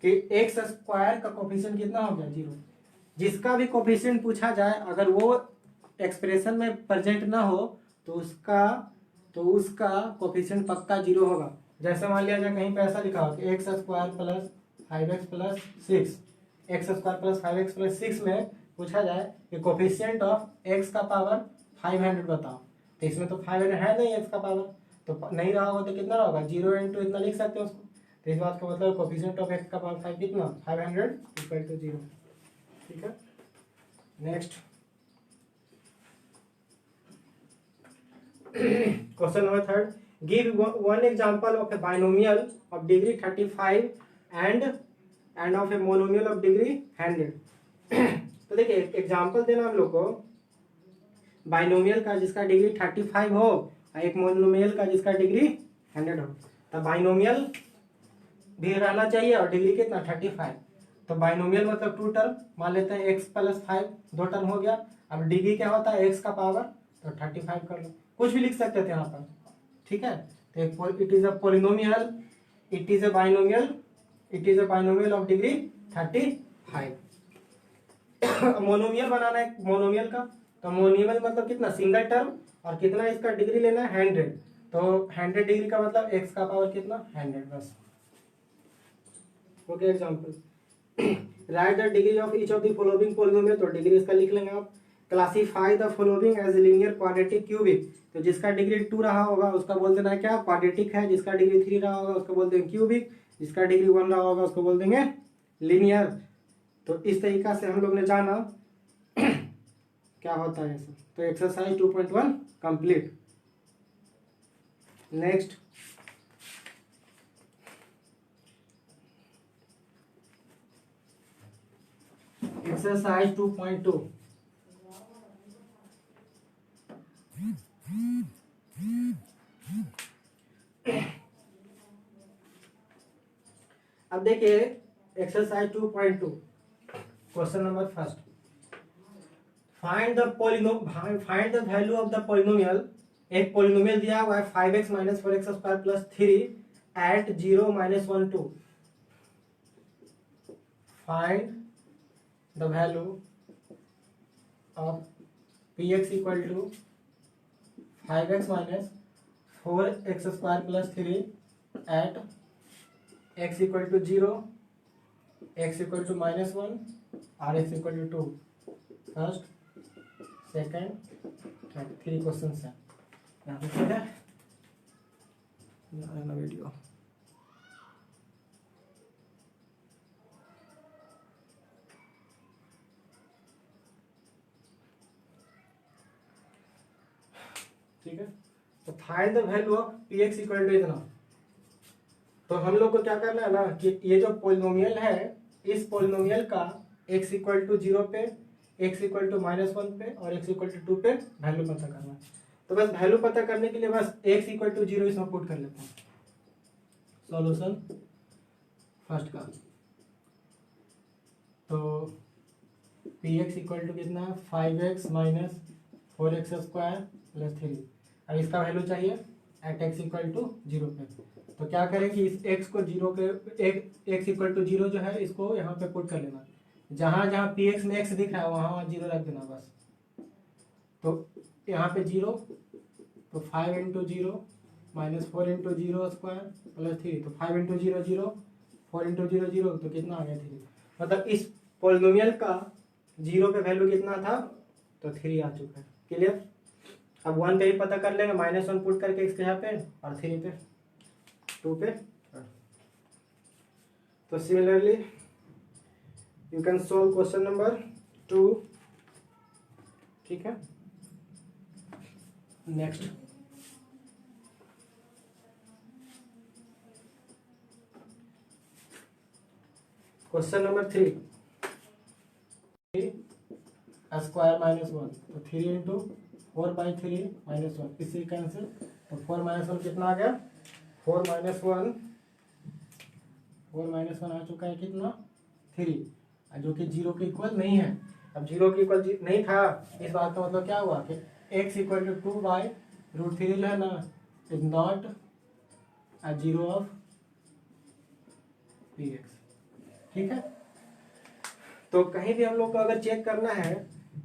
कि x² का कोफिशिएंट कितना हो गया, 0। जिसका भी कोफिशिएंट पूछा जाए अगर वो एक्सप्रेशन में प्रेजेंट ना हो तो उसका कोफिशिएंट पक्का 0 होगा। जैसे मान लिया जाए कहीं पे ऐसा लिखा हो कि x² + 5x + 6, x² + 5x + 6 में पूछा जाए कि कोफिशिएंट ऑफ x का पावर 500 बताओ, तो इसमें तो 500 है नहीं x का पावर, तो नहीं रहा होगा तो कितना होगा, 0 × इतना लिख सकते हैं उसको। तो इस बात का मतलब कोफिशिएंट ऑफ x का पावर 5 कितना, 500 = 0। ठीक है, next question number 3, give one example of A binomial of degree 35 end of a monomial of degree 100। तो देखिए एग्जांपल देना हम लोग को बाइनोमियल का जिसका डिग्री 35 हो और एक मोनोमियल का जिसका डिग्री 100 हो। तो बाइनोमियल भी रहना चाहिए और डिग्री कितना, 35। तो बाइनोमियल मतलब 2 टर्म, मान लेते हैं x + 5, 2 टर्म हो गया। अब डिग्री क्या होता है, x का पावर, तो 35 कर लो, कुछ भी लिख सकते थे यहाँ पर। ठीक है, तो it is a polynomial, it is a binomial, it is a binomial of degree 35। Monomial बनाना है मोनोमियल का, तो मोनोमियल मतलब कितना, सिंगल टर्म, और कितना इसका डिग्री लेना है, 100। तो 100 डिग्री का मतलब x का पावर कितना, 100 बस। Okay, example write the degree of each of the following polynomial, तो डिग्री इसका लिख लेंगे आप। Classify the following as linear quadratic cubic, तो जिसका डिग्री 2 रहा होगा उसका बोल देना है क्या, क्वाड्रेटिक है। जिसका डिग्री 3 रहा होगा उसको बोल देंगे क्यूबिक। जिसका डिग्री 1 रहा होगा उसको बोल देंगे लीनियर। तो इस तरीका से हम लोग ने जाना क्या होता है ऐसा। तो एक्सरसाइज 2.1 कंप्लीट। Next exercise 2.2। अब देखिए exercise 2.2 question number first. Find the value of the polynomial. एक पोलिनोमियल दिया हुआ है 5x minus 4x square plus 3 at 0 minus 1 2। Find the value of px equal to 5x minus 4x square plus 3 at x equal to 0, x equal to minus 1 और x equal to 2। First second third 3 question है यहाँ पे। ठीक है video. ठीक है, तो find the value of px equal to इतना। तो हम लोग को क्या करना है ना कि ये जो पोलिनोमियल है, इस पोलिनोमियल का x इक्वल टू 0 पे, x इक्वल टू माइनस 1 पे और x इक्वल टू 2 पे वैल्यू पता करना है। तो बस वैल्यू पता करने के लिए बस x इक्वल टू 0 इसमें पुट कर लेते हैं। सॉल्यूशन फर्स्ट का, तो px इक्वल टू कितना है 5x minus 4x square plus 3। अब इसका वैल्यू चाहिए एट x इक्वल टू 0 पे। तो क्या करें कि इस x को 0 के x इक्वल टू 0 जो है इसको यहाँ पे पुट कर लेना। जहां जहां px में x दिख रहा है वहां 0 रख देना बस। तो यहाँ पे 0, तो 5 into 0 minus 4 into 0 square plus 3। तो 5 इंटू 0 0, 4 इंटू 0 0, तो कितना आ गया 3। मतलब इस पोलिनोमियल का 0 पे वैल्यू कितना था, तो 3 आ चुका है। क्लियर। अब 1 पे ही पता कर लेंगे, माइनस 1 पुट करके x यहाँ पे और 3 पे 2 पे। तो similarly you can solve question number 2। ठीक है, next question number 3 square minus 1। तो 3 इंटू 4 बाई 3 माइनस 1, इसी कैंसिल। तो 4 माइनस 1 कितना आ गया, 4 माइनस 1 आ चुका है कितना 3, जो कि 0 के इक्वल नहीं है। अब 0 के इक्वल नहीं था, इस बात का मतलब क्या हुआ कि x equal to 2 by root 3 जो है ना is not a 0 of px। ठीक है, तो कहीं भी हम लोग को अगर चेक करना है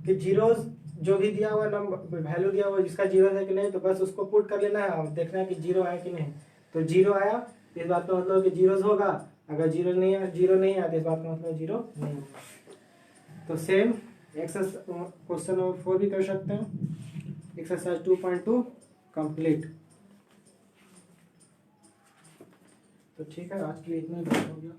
कि जीरोस जो भी दिया हुआ नंबर वैल्यू दिया हुआ जिसका 0 है कि नहीं, तो बस उसको पुट कर लेना है और देखना है कि 0 है कि नहीं। तो 0 आया, इस बात का मतलब कि 0 होगा। अगर 0 नहीं आया तो इस बात का मतलब 0 नहीं होगा। तो सेम क्वेश्चन नंबर 4 भी कर सकते हैं। Exercise 2.2 complete. तो ठीक है, आज के लिए इतना ही बहुत हो गया।